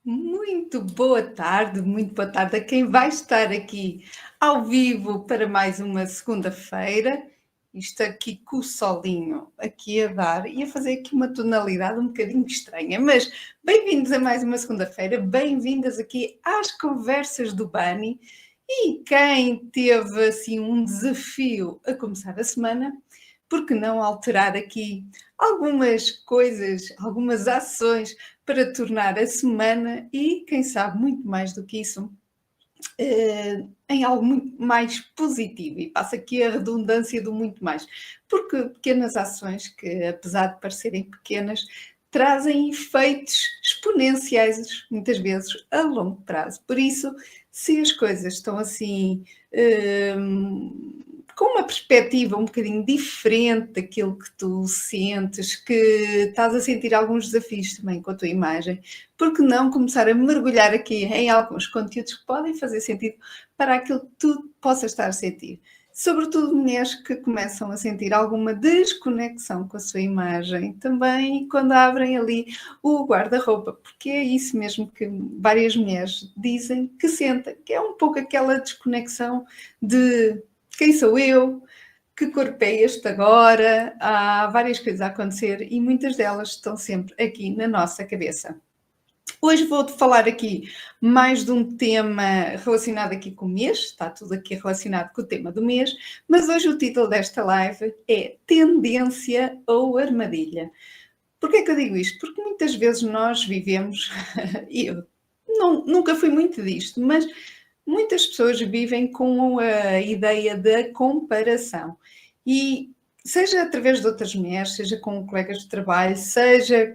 Muito boa tarde a quem vai estar aqui ao vivo para mais uma segunda-feira. Isto aqui com o solinho aqui a dar e a fazer aqui uma tonalidade um bocadinho estranha, mas bem-vindos a mais uma segunda-feira, bem-vindas aqui às conversas do Bani. E quem teve assim um desafio a começar a semana, por que não alterar aqui algumas coisas, algumas ações para tornar a semana e, quem sabe, muito mais do que isso, em algo muito mais positivo. E passa aqui a redundância do muito mais. Porque pequenas ações, que apesar de parecerem pequenas, trazem efeitos exponenciais, muitas vezes, a longo prazo. Por isso, se as coisas estão assim, com uma perspectiva um bocadinho diferente daquilo que tu sentes, que estás a sentir alguns desafios também com a tua imagem, por que não começar a mergulhar aqui em alguns conteúdos que podem fazer sentido para aquilo que tu possas estar a sentir? Sobretudo mulheres que começam a sentir alguma desconexão com a sua imagem, também quando abrem ali o guarda-roupa, porque é isso mesmo que várias mulheres dizem que sentem, que é um pouco aquela desconexão de quem sou eu, que corpo é este agora, há várias coisas a acontecer e muitas delas estão sempre aqui na nossa cabeça. Hoje vou-te falar aqui mais de um tema relacionado aqui com o mês, está tudo aqui relacionado com o tema do mês, mas hoje o título desta live é Tendência ou Armadilha. Porquê que eu digo isto? Porque muitas vezes nós vivemos, e eu nunca fui muito disto, mas muitas pessoas vivem com a ideia da comparação. E seja através de outras mulheres, seja com colegas de trabalho, seja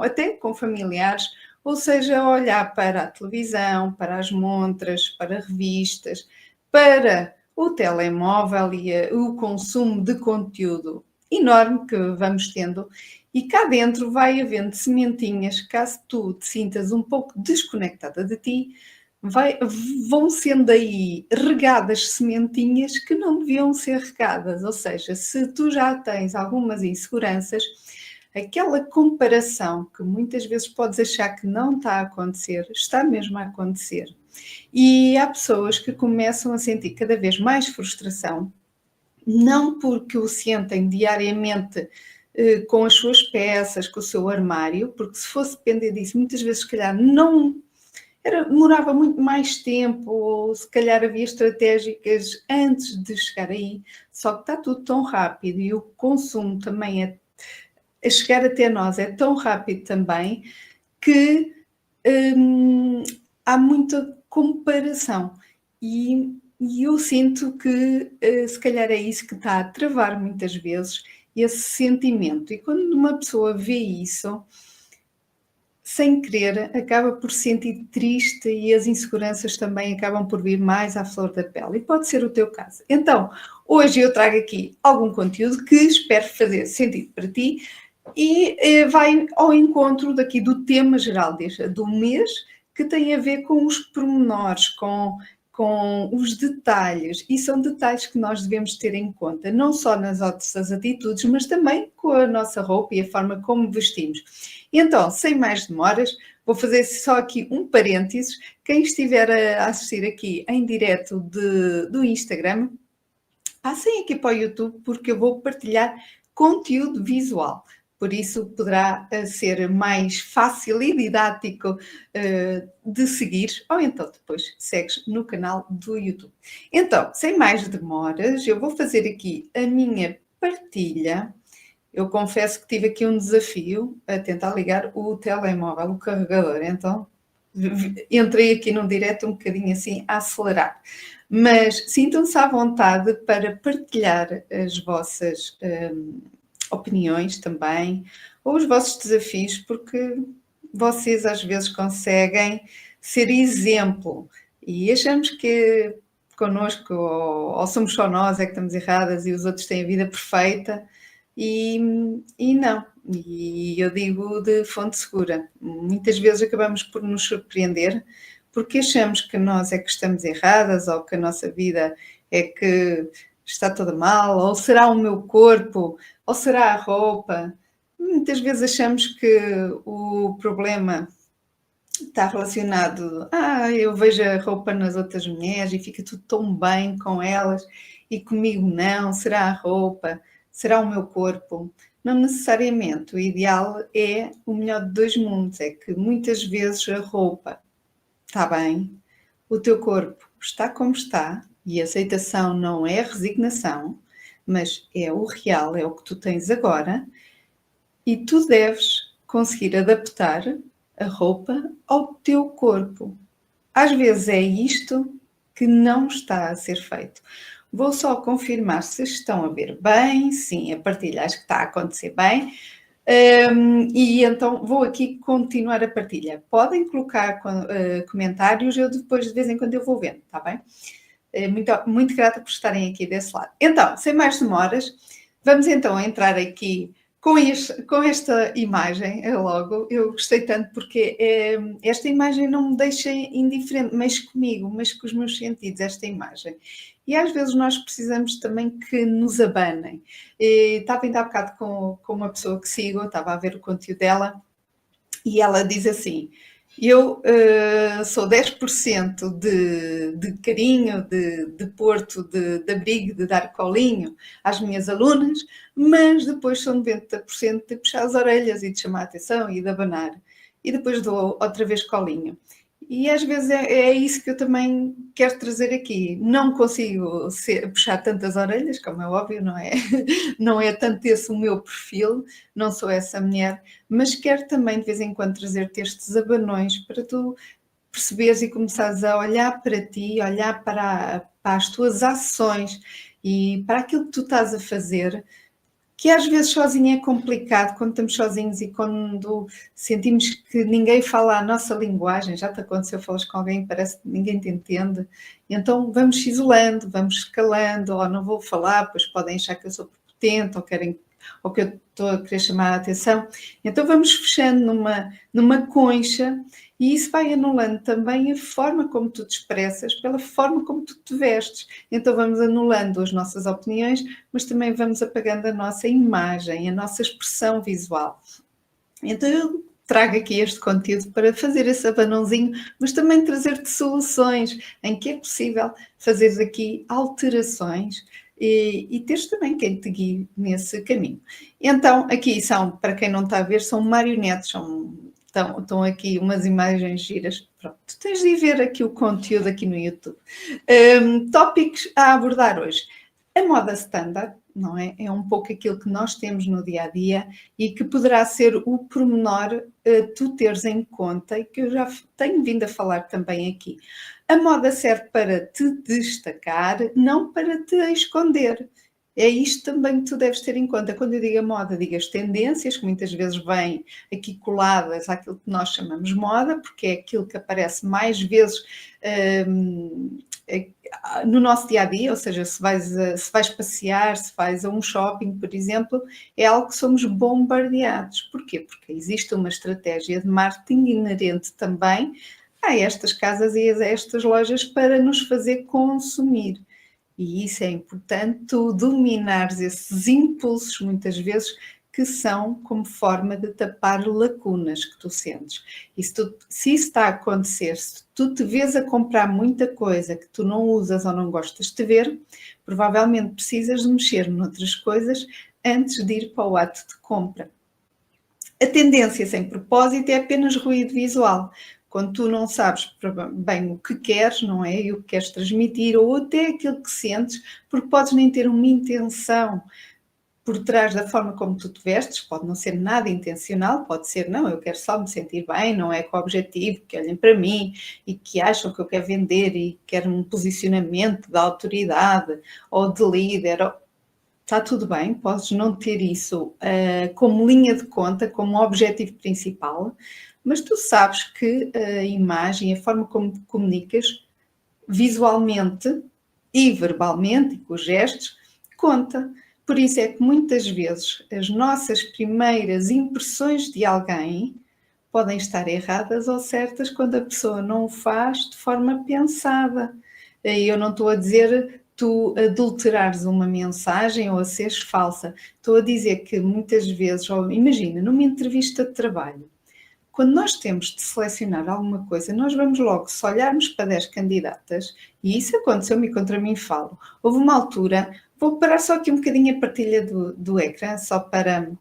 até com familiares, ou seja, olhar para a televisão, para as montras, para revistas, para o telemóvel e o consumo de conteúdo enorme que vamos tendo. E cá dentro vai havendo sementinhas, caso tu te sintas um pouco desconectada de ti, vão sendo aí regadas sementinhas que não deviam ser regadas. Ou seja, se tu já tens algumas inseguranças, aquela comparação que muitas vezes podes achar que não está a acontecer, está mesmo a acontecer. E há pessoas que começam a sentir cada vez mais frustração, não porque o sentem diariamente com as suas peças, com o seu armário, porque se fosse depender disso, muitas vezes, se calhar, demorava muito mais tempo, ou se calhar havia estratégicas antes de chegar aí, só que está tudo tão rápido e o consumo também a chegar até nós é tão rápido também que há muita comparação e eu sinto que se calhar é isso que está a travar muitas vezes esse sentimento. E quando uma pessoa vê isso, sem querer, acaba por se sentir triste e as inseguranças também acabam por vir mais à flor da pele. E pode ser o teu caso. Então, hoje eu trago aqui algum conteúdo que espero fazer sentido para ti e vai ao encontro daqui do tema geral do mês, que tem a ver com os pormenores, com os detalhes, e são detalhes que nós devemos ter em conta, não só nas nossas atitudes, mas também com a nossa roupa e a forma como vestimos. Então, sem mais demoras, vou fazer só aqui um parênteses. Quem estiver a assistir aqui em direto do Instagram, passem aqui para o YouTube, porque eu vou partilhar conteúdo visual. Por isso poderá ser mais fácil e didático de seguir, ou então depois segues no canal do YouTube. Então, sem mais demoras, eu vou fazer aqui a minha partilha. Eu confesso que tive aqui um desafio a tentar ligar o telemóvel, o carregador, então entrei aqui num direto um bocadinho assim a acelerar. Mas sintam-se à vontade para partilhar as vossas opiniões também, ou os vossos desafios, porque vocês às vezes conseguem ser exemplo e achamos que connosco ou somos só nós é que estamos erradas e os outros têm a vida perfeita e não. E eu digo de fonte segura. Muitas vezes acabamos por nos surpreender porque achamos que nós é que estamos erradas ou que a nossa vida é que está toda mal, ou será o meu corpo, ou será a roupa. Muitas vezes achamos que o problema está relacionado, eu vejo a roupa nas outras mulheres e fica tudo tão bem com elas e comigo não, será a roupa, será o meu corpo? Não necessariamente, o ideal é o melhor de dois mundos, é que muitas vezes a roupa está bem, o teu corpo está como está e aceitação não é resignação, mas é o real, é o que tu tens agora e tu deves conseguir adaptar a roupa ao teu corpo. Às vezes é isto que não está a ser feito. Vou só confirmar se estão a ver bem. Sim, a partilha acho que está a acontecer bem. E então vou aqui continuar a partilha. Podem colocar comentários, eu depois de vez em quando eu vou vendo, está bem? Muito, muito grata por estarem aqui desse lado. Então, sem mais demoras, vamos então entrar aqui com esta imagem, logo. Eu gostei tanto porque esta imagem não me deixa indiferente, mexe comigo, mexe com os meus sentidos, esta imagem. E às vezes nós precisamos também que nos abanem. Estava ainda há bocado com uma pessoa que sigo, estava a ver o conteúdo dela, e ela diz assim: eu sou 10% de carinho, de porto, de abrigo, de dar colinho às minhas alunas, mas depois sou 90% de puxar as orelhas e de chamar a atenção e de abanar. E depois dou outra vez colinho. E às vezes é isso que eu também quero trazer aqui. Não consigo puxar tantas orelhas, como é óbvio, não é? Não é tanto esse o meu perfil, não sou essa mulher, mas quero também de vez em quando trazer-te estes abanões para tu perceberes e começares a olhar para ti, olhar para as tuas ações e para aquilo que tu estás a fazer, que às vezes sozinho é complicado, quando estamos sozinhos e quando sentimos que ninguém fala a nossa linguagem. Já te aconteceu, falas com alguém e parece que ninguém te entende, então vamos se isolando, vamos escalando, ou não vou falar, pois podem achar que eu sou prepotente, ou que eu estou a querer chamar a atenção. Então vamos fechando numa concha, e isso vai anulando também a forma como tu te expressas, pela forma como tu te vestes. Então vamos anulando as nossas opiniões, mas também vamos apagando a nossa imagem, a nossa expressão visual. Então eu trago aqui este conteúdo para fazer esse abanãozinho, mas também trazer-te soluções em que é possível fazeres aqui alterações e teres também quem te guie nesse caminho. Então, aqui são, para quem não está a ver, são marionetes, estão aqui umas imagens giras. Pronto, tens de ver aqui o conteúdo aqui no YouTube. Tópicos a abordar hoje. A moda standard, não é? É um pouco aquilo que nós temos no dia a dia e que poderá ser o pormenor tu teres em conta e que eu já tenho vindo a falar também aqui. A moda serve para te destacar, não para te esconder. É isto também que tu deves ter em conta. Quando eu digo a moda, digo as tendências, que muitas vezes vêm aqui coladas àquilo que nós chamamos moda, porque é aquilo que aparece mais vezes no nosso dia a dia, ou seja, se vais passear, se vais a um shopping, por exemplo, é algo que somos bombardeados. Porquê? Porque existe uma estratégia de marketing inerente também a estas casas e a estas lojas para nos fazer consumir. E isso é importante, tu dominares esses impulsos, muitas vezes, que são como forma de tapar lacunas que tu sentes. E se isso está a acontecer, se tu te vês a comprar muita coisa que tu não usas ou não gostas de ver, provavelmente precisas de mexer noutras coisas antes de ir para o ato de compra. A tendência sem propósito é apenas ruído visual. Quando tu não sabes bem o que queres, não é? E o que queres transmitir, ou até aquilo que sentes, porque podes nem ter uma intenção por trás da forma como tu te vestes, pode não ser nada intencional, pode ser, não, eu quero só me sentir bem, não é com o objetivo que olhem para mim e que acham que eu quero vender e quero um posicionamento de autoridade ou de líder. Está tudo bem, podes não ter isso como linha de conta, como objetivo principal, mas tu sabes que a imagem, a forma como te comunicas, visualmente e verbalmente, e com os gestos, conta. Por isso é que muitas vezes as nossas primeiras impressões de alguém podem estar erradas ou certas quando a pessoa não o faz de forma pensada. Eu não estou a dizer tu adulterares uma mensagem ou a seres falsa. Estou a dizer que muitas vezes, imagina, numa entrevista de trabalho, quando nós temos de selecionar alguma coisa, nós vamos logo, se olharmos para 10 candidatas, e isso aconteceu-me e contra mim falo, houve uma altura, vou parar só aqui um bocadinho a partilha do ecrã, só para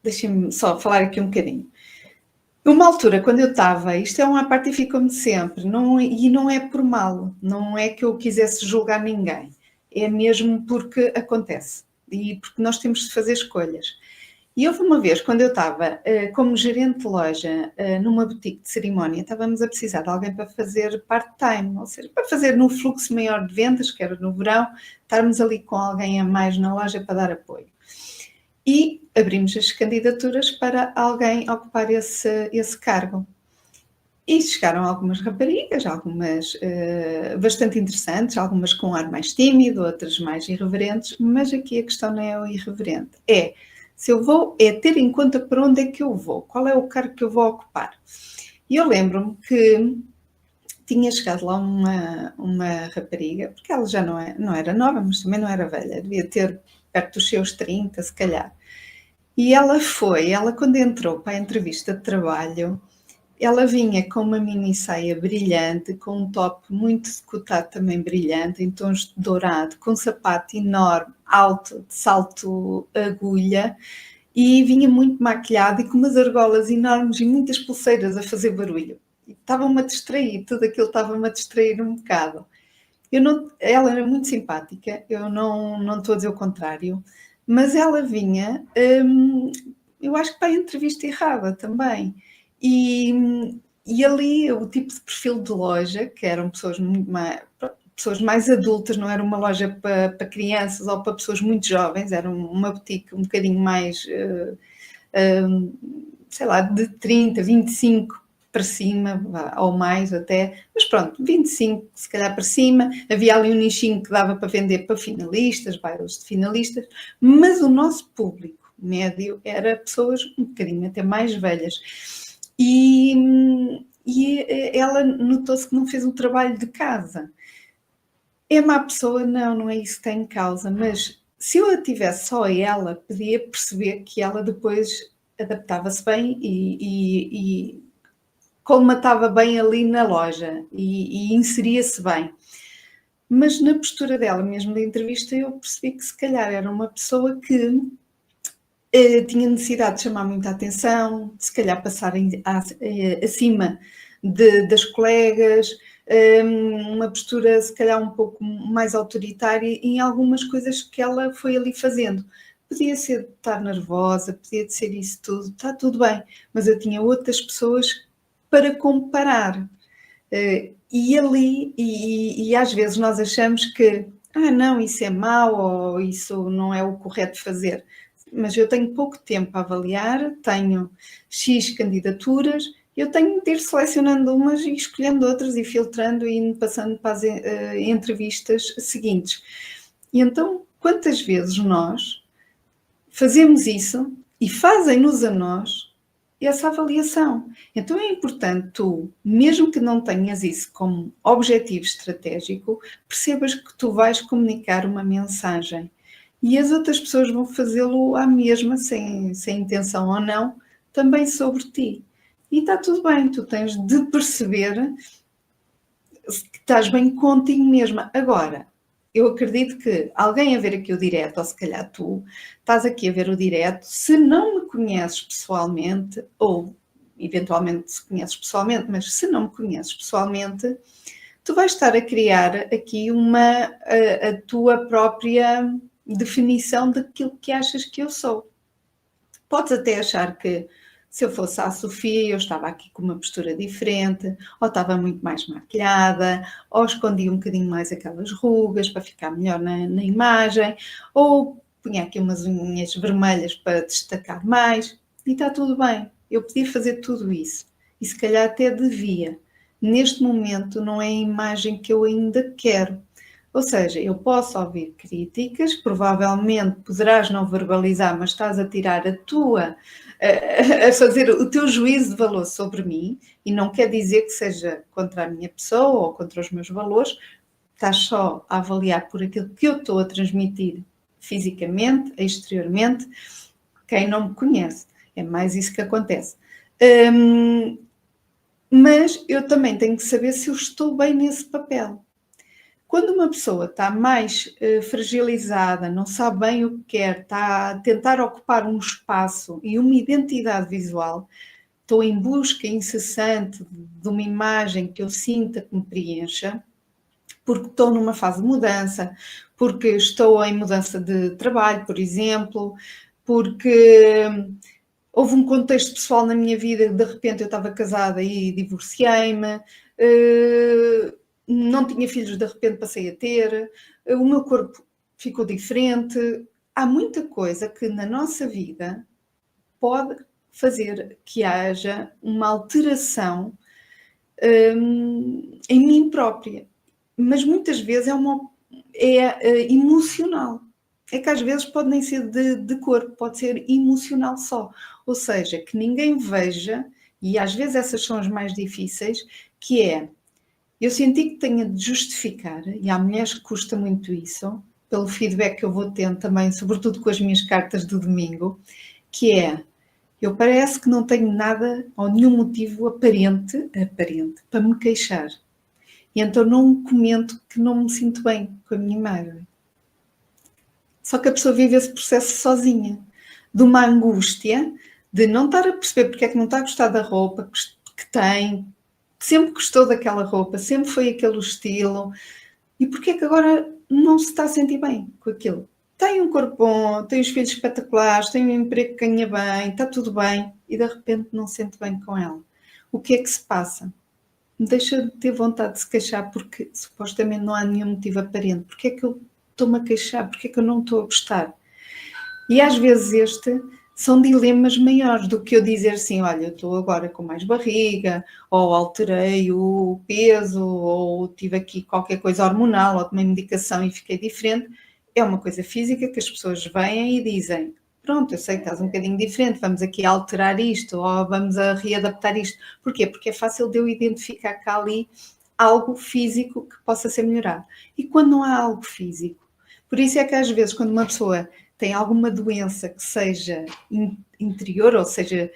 deixem-me só falar aqui um bocadinho. Uma altura, quando eu estava, isto é uma parte e ficou-me sempre, e não é por mal, não é que eu quisesse julgar ninguém, é mesmo porque acontece, e porque nós temos de fazer escolhas. E houve uma vez, quando eu estava como gerente de loja numa boutique de cerimónia, estávamos a precisar de alguém para fazer part-time, ou seja, para fazer num fluxo maior de vendas, que era no verão, estarmos ali com alguém a mais na loja para dar apoio. E abrimos as candidaturas para alguém ocupar esse cargo. E chegaram algumas raparigas, algumas bastante interessantes, algumas com um ar mais tímido, outras mais irreverentes, mas aqui a questão não é o irreverente, se eu vou, é ter em conta para onde é que eu vou, qual é o cargo que eu vou ocupar. E eu lembro-me que tinha chegado lá uma rapariga, porque ela já não era nova, mas também não era velha, devia ter perto dos seus 30, se calhar. E ela quando entrou para a entrevista de trabalho, ela vinha com uma mini saia brilhante, com um top muito decotado também brilhante, em tons de dourado, com um sapato enorme, alto, de salto agulha, e vinha muito maquilhada e com umas argolas enormes e muitas pulseiras a fazer barulho. Estava-me a distrair, tudo aquilo estava-me a distrair um bocado. Ela era muito simpática, eu não estou a dizer o contrário, mas ela vinha, eu acho que para a entrevista errada também. E ali o tipo de perfil de loja, que eram pessoas mais adultas, não era uma loja para crianças ou para pessoas muito jovens, era uma boutique um bocadinho mais, sei lá, de 30, 25 para cima, ou mais até, mas pronto, 25 se calhar para cima, havia ali um nichinho que dava para vender para finalistas, bairros de finalistas, mas o nosso público médio era pessoas um bocadinho até mais velhas. E ela notou-se que não fez o trabalho de casa. É má pessoa? Não é isso que está em causa, mas se eu a tivesse só a ela, podia perceber que ela depois adaptava-se bem e colmatava bem ali na loja e inseria-se bem. Mas na postura dela, mesmo da entrevista, eu percebi que se calhar era uma pessoa que tinha necessidade de chamar muita atenção, de se calhar passar acima das colegas, uma postura se calhar um pouco mais autoritária em algumas coisas que ela foi ali fazendo. Podia ser de estar nervosa, podia ser isso tudo, está tudo bem, mas eu tinha outras pessoas para comparar. E ali, e às vezes nós achamos que, não, isso é mau ou isso não é o correto fazer. Mas eu tenho pouco tempo a avaliar, tenho X candidaturas, eu tenho de ir selecionando umas e escolhendo outras e filtrando e indo passando para as entrevistas seguintes. E então, quantas vezes nós fazemos isso e fazem-nos a nós essa avaliação? Então é importante tu, mesmo que não tenhas isso como objetivo estratégico, percebas que tu vais comunicar uma mensagem. E as outras pessoas vão fazê-lo à mesma, sem intenção ou não, também sobre ti. E está tudo bem, tu tens de perceber que estás bem contigo mesma. Agora, eu acredito que alguém a ver aqui o direto, ou se calhar tu, estás aqui a ver o direto, se não me conheces pessoalmente, ou eventualmente se conheces pessoalmente, mas se não me conheces pessoalmente, tu vais estar a criar aqui a tua própria definição daquilo que achas que eu sou. Podes até achar que se eu fosse a Sofia, eu estava aqui com uma postura diferente, ou estava muito mais maquilhada, ou escondia um bocadinho mais aquelas rugas para ficar melhor na imagem, ou punha aqui umas unhas vermelhas para destacar mais, e está tudo bem. Eu podia fazer tudo isso, e se calhar até devia. Neste momento não é a imagem que eu ainda quero. Ou seja, eu posso ouvir críticas, provavelmente poderás não verbalizar, mas estás a tirar a fazer o teu juízo de valor sobre mim, e não quer dizer que seja contra a minha pessoa ou contra os meus valores, estás só a avaliar por aquilo que eu estou a transmitir fisicamente, exteriormente. quem não me conhece. É mais isso que acontece. Mas eu também tenho que saber se eu estou bem nesse papel. Quando uma pessoa está mais fragilizada, não sabe bem o que quer, está a tentar ocupar um espaço e uma identidade visual, estou em busca incessante de uma imagem que eu sinta que me preencha, porque estou numa fase de mudança, porque estou em mudança de trabalho, por exemplo, porque houve um contexto pessoal na minha vida, de repente eu estava casada e divorciei-me, não tinha filhos, de repente passei a ter, o meu corpo ficou diferente. Há muita coisa que na nossa vida pode fazer que haja uma alteração em mim própria, mas muitas vezes é emocional. É que às vezes pode nem ser de corpo, pode ser emocional só. Ou seja, que ninguém veja, e às vezes essas são as mais difíceis, que é, eu senti que tenho de justificar, e há mulheres que custa muito isso, pelo feedback que eu vou tendo também, sobretudo com as minhas cartas do domingo, que é, eu parece que não tenho nada ou nenhum motivo aparente para me queixar. E então não comento que não me sinto bem com a minha imagem. Só que a pessoa vive esse processo sozinha, de uma angústia, de não estar a perceber porque é que não está a gostar da roupa que tem, que sempre gostou daquela roupa, sempre foi aquele estilo, e porque é que agora não se está a sentir bem com aquilo. Tem um corpo bom, tem os filhos espetaculares, tem um emprego que ganha bem, está tudo bem, e de repente não se sente bem com ela. O que é que se passa? Deixa de ter vontade de se queixar porque supostamente não há nenhum motivo aparente. Porque é que eu estou-me a queixar? Porque é que eu não estou a gostar? E às vezes são dilemas maiores do que eu dizer assim, olha, eu estou agora com mais barriga, ou alterei o peso, ou tive aqui qualquer coisa hormonal, ou tomei medicação e fiquei diferente. É uma coisa física que as pessoas veem e dizem, pronto, eu sei que estás um bocadinho diferente, vamos aqui alterar isto, ou vamos a readaptar isto. Porquê? Porque é fácil de eu identificar cá ali algo físico que possa ser melhorado. E quando não há algo físico, por isso é que às vezes quando uma pessoa tem alguma doença que seja interior, ou seja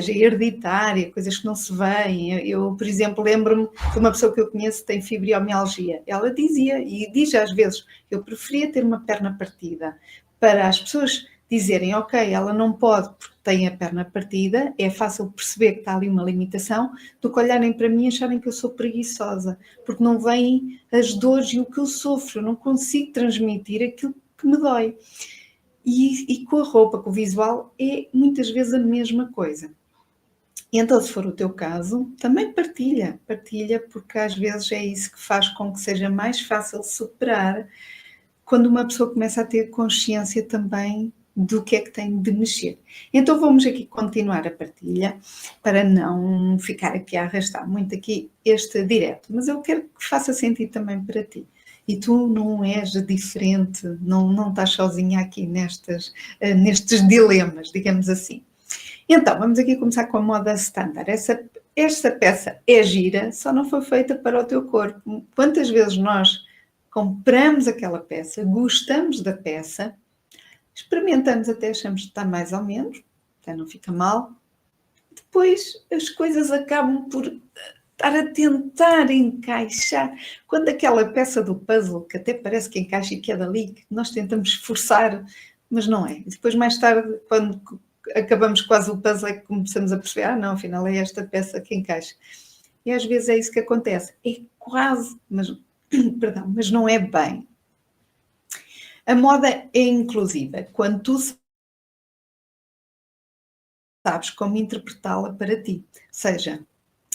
hereditária, coisas que não se veem. Eu, por exemplo, lembro-me de uma pessoa que eu conheço que tem fibromialgia. Ela dizia, e diz às vezes, eu preferia ter uma perna partida, para as pessoas dizerem, ok, ela não pode porque tem a perna partida, é fácil perceber que está ali uma limitação, do que olharem para mim e acharem que eu sou preguiçosa, porque não veem as dores e o que eu sofro, eu não consigo transmitir aquilo que me dói. E com a roupa, com o visual, é muitas vezes a mesma coisa. E então, se for o teu caso, também partilha, porque às vezes é isso que faz com que seja mais fácil superar quando uma pessoa começa a ter consciência também do que é que tem de mexer. Então vamos aqui continuar a partilha, para não ficar aqui a arrastar muito aqui este direto, mas eu quero que faça sentido também para ti. E tu não és diferente, não estás sozinha aqui nestes dilemas, digamos assim. Então, vamos aqui começar com a moda standard. Esta peça é gira, só não foi feita para o teu corpo. Quantas vezes nós compramos aquela peça, gostamos da peça, experimentamos até achamos que está mais ou menos, até não fica mal, depois as coisas acabam por estar a tentar encaixar, quando aquela peça do puzzle, que até parece que encaixa e que é dali, que nós tentamos forçar, mas não é. E depois mais tarde, quando acabamos quase o puzzle, é que começamos a perceber, não, afinal é esta peça que encaixa. E às vezes é isso que acontece, é quase, mas não é bem. A moda é inclusiva, quando tu sabes como interpretá-la para ti. Ou seja,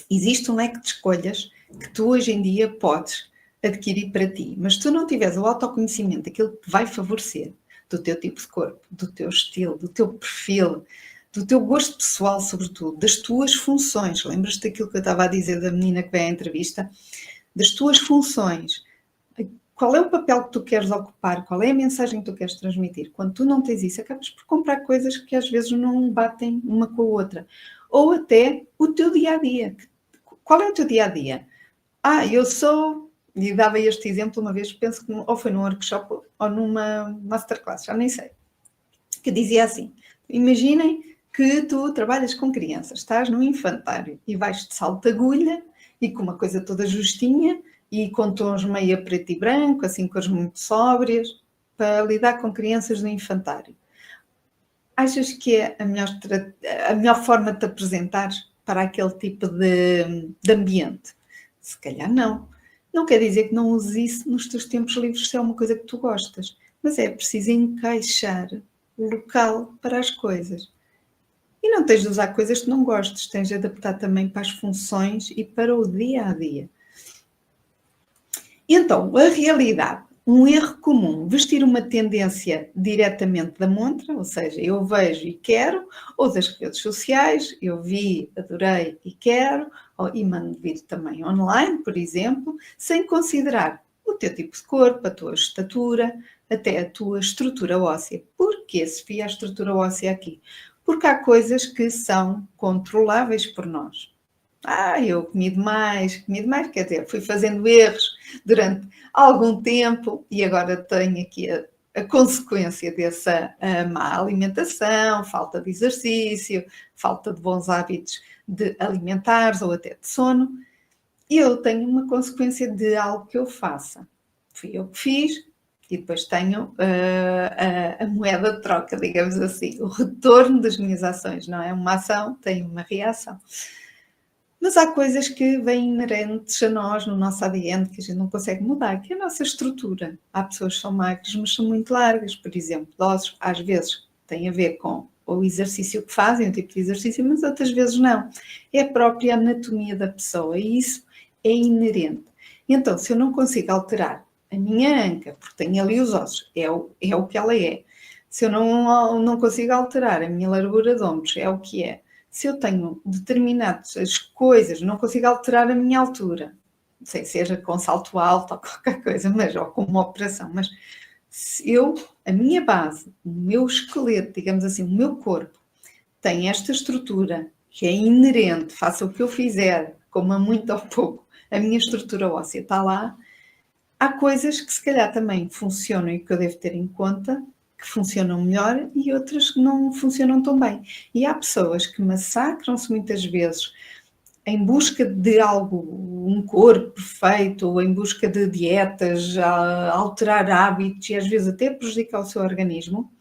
existe um leque de escolhas que tu hoje em dia podes adquirir para ti, mas se tu não tiveres o autoconhecimento, aquilo que vai favorecer do teu tipo de corpo, do teu estilo, do teu perfil, do teu gosto pessoal, sobretudo, das tuas funções, lembras-te daquilo que eu estava a dizer da menina que veio à entrevista? Das tuas funções, qual é o papel que tu queres ocupar, qual é a mensagem que tu queres transmitir. Quando tu não tens isso, acabas por comprar coisas que às vezes não batem uma com a outra. Ou até o teu dia-a-dia. Qual é o teu dia-a-dia? Eu sou... E dava este exemplo uma vez, penso que ou foi num workshop ou numa masterclass, já nem sei. Que dizia assim, imaginem que tu trabalhas com crianças, estás no infantário e vais de salto de agulha e com uma coisa toda justinha e com tons meio a preto e branco, assim cores muito sóbrias, para lidar com crianças no infantário. Achas que é a melhor forma de te apresentares para aquele tipo de ambiente? Se calhar não. Não quer dizer que não uses isso nos teus tempos livres se é uma coisa que tu gostas, mas é preciso encaixar o local para as coisas. E não tens de usar coisas que não gostes, tens de adaptar também para as funções e para o dia a dia. Então, a realidade, um erro comum, vestir uma tendência diretamente da montra, ou seja, eu vejo e quero, ou das redes sociais, eu vi, adorei e quero, e mando vir também online, por exemplo, sem considerar o teu tipo de corpo, a tua estatura, até a tua estrutura óssea. Porquê, Sofia, a estrutura óssea aqui? Porque há coisas que são controláveis por nós. Eu comi demais, quer dizer, fui fazendo erros durante algum tempo e agora tenho aqui a consequência dessa má alimentação, falta de exercício, falta de bons hábitos de alimentares ou até de sono. E eu tenho uma consequência de algo que eu faça. Fui eu que fiz e depois tenho a moeda de troca, digamos assim, o retorno das minhas ações, não é? Uma ação tem uma reação. Mas há coisas que vêm inerentes a nós, no nosso ADN, que a gente não consegue mudar, que é a nossa estrutura. Há pessoas que são magras, mas são muito largas, por exemplo. Idosos, às vezes, tem a ver com o exercício que fazem, o tipo de exercício, mas outras vezes não. É a própria anatomia da pessoa e isso é inerente. Então, se eu não consigo alterar a minha anca, porque tenho ali os ossos, é o que ela é. Se eu não consigo alterar a minha largura de ombros, é o que é. Se eu tenho determinadas coisas, não consigo alterar a minha altura, não sei, seja com salto alto ou qualquer coisa, ou com uma operação, mas se a minha base, o meu esqueleto, digamos assim, o meu corpo, tem esta estrutura que é inerente, faça o que eu fizer, coma muito ou pouco, a minha estrutura óssea está lá, há coisas que se calhar também funcionam e que eu devo ter em conta, que funcionam melhor e outras que não funcionam tão bem. E há pessoas que massacram-se muitas vezes em busca de algo, um corpo perfeito, ou em busca de dietas, a alterar hábitos e às vezes até prejudicar o seu organismo,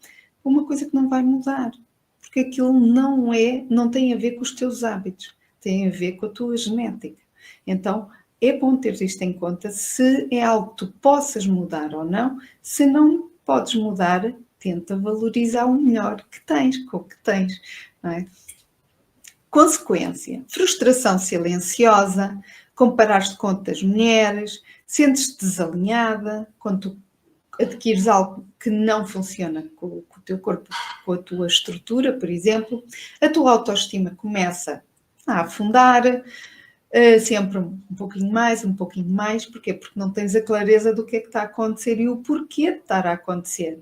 uma coisa que não vai mudar. Porque aquilo não tem a ver com os teus hábitos, tem a ver com a tua genética. Então, é bom ter isto em conta se é algo que tu possas mudar ou não. Se não podes mudar, tenta valorizar o melhor que tens, com o que tens, não é? Consequência, frustração silenciosa, comparar-te com outras mulheres, sentes-te desalinhada quando tu adquires algo que não funciona com o teu corpo, com a tua estrutura, por exemplo, a tua autoestima começa a afundar, sempre um pouquinho mais, porquê? Porque não tens a clareza do que é que está a acontecer e o porquê de estar a acontecer.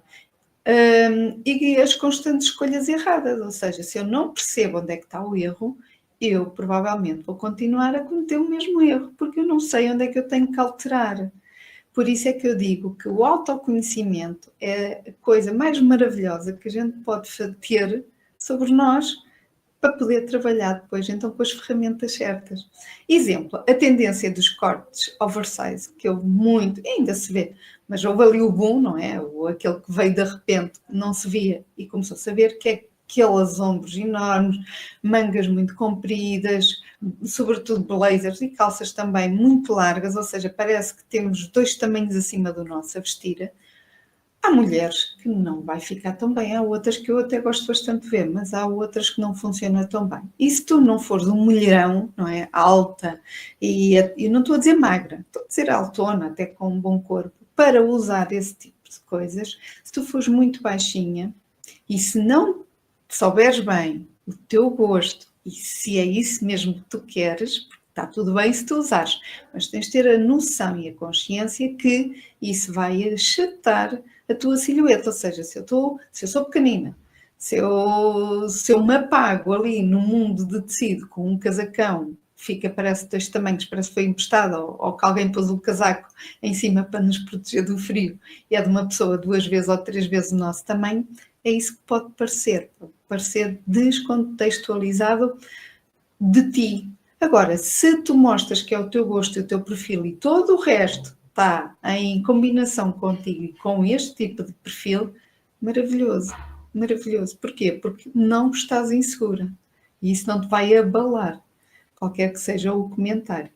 E as constantes escolhas erradas, ou seja, se eu não percebo onde é que está o erro, eu provavelmente vou continuar a cometer o mesmo erro, porque eu não sei onde é que eu tenho que alterar. Por isso é que eu digo que o autoconhecimento é a coisa mais maravilhosa que a gente pode ter sobre nós para poder trabalhar depois, então, com as ferramentas certas. Exemplo, a tendência dos cortes oversize, que houve muito, ainda se vê, mas houve ali o boom, não é? Aquele que veio de repente, não se via e começou-se a ver, que é aqueles ombros enormes, mangas muito compridas, sobretudo blazers e calças também muito largas, ou seja, parece que temos 2 tamanhos acima do nosso a vestir. Há mulheres que não vai ficar tão bem, há outras que eu até gosto bastante de ver, mas há outras que não funcionam tão bem. E se tu não fores um mulherão, não é, alta, e não estou a dizer magra, estou a dizer altona, até com um bom corpo, para usar esse tipo de coisas, se tu fores muito baixinha, e se não souberes bem o teu gosto, e se é isso mesmo que tu queres, está tudo bem se tu usares, mas tens de ter a noção e a consciência que isso vai achatar a tua silhueta, ou seja, se eu sou pequenina, se eu me apago ali no mundo de tecido com um casacão fica, parece dois tamanhos, parece que foi emprestado, ou que alguém pôs o casaco em cima para nos proteger do frio, e é de uma pessoa 2 vezes ou 3 vezes o nosso tamanho, é isso que pode parecer descontextualizado de ti. Agora, se tu mostras que é o teu gosto e o teu perfil e todo o resto está em combinação contigo e com este tipo de perfil, maravilhoso, maravilhoso. Porquê? Porque não estás insegura e isso não te vai abalar, qualquer que seja o comentário.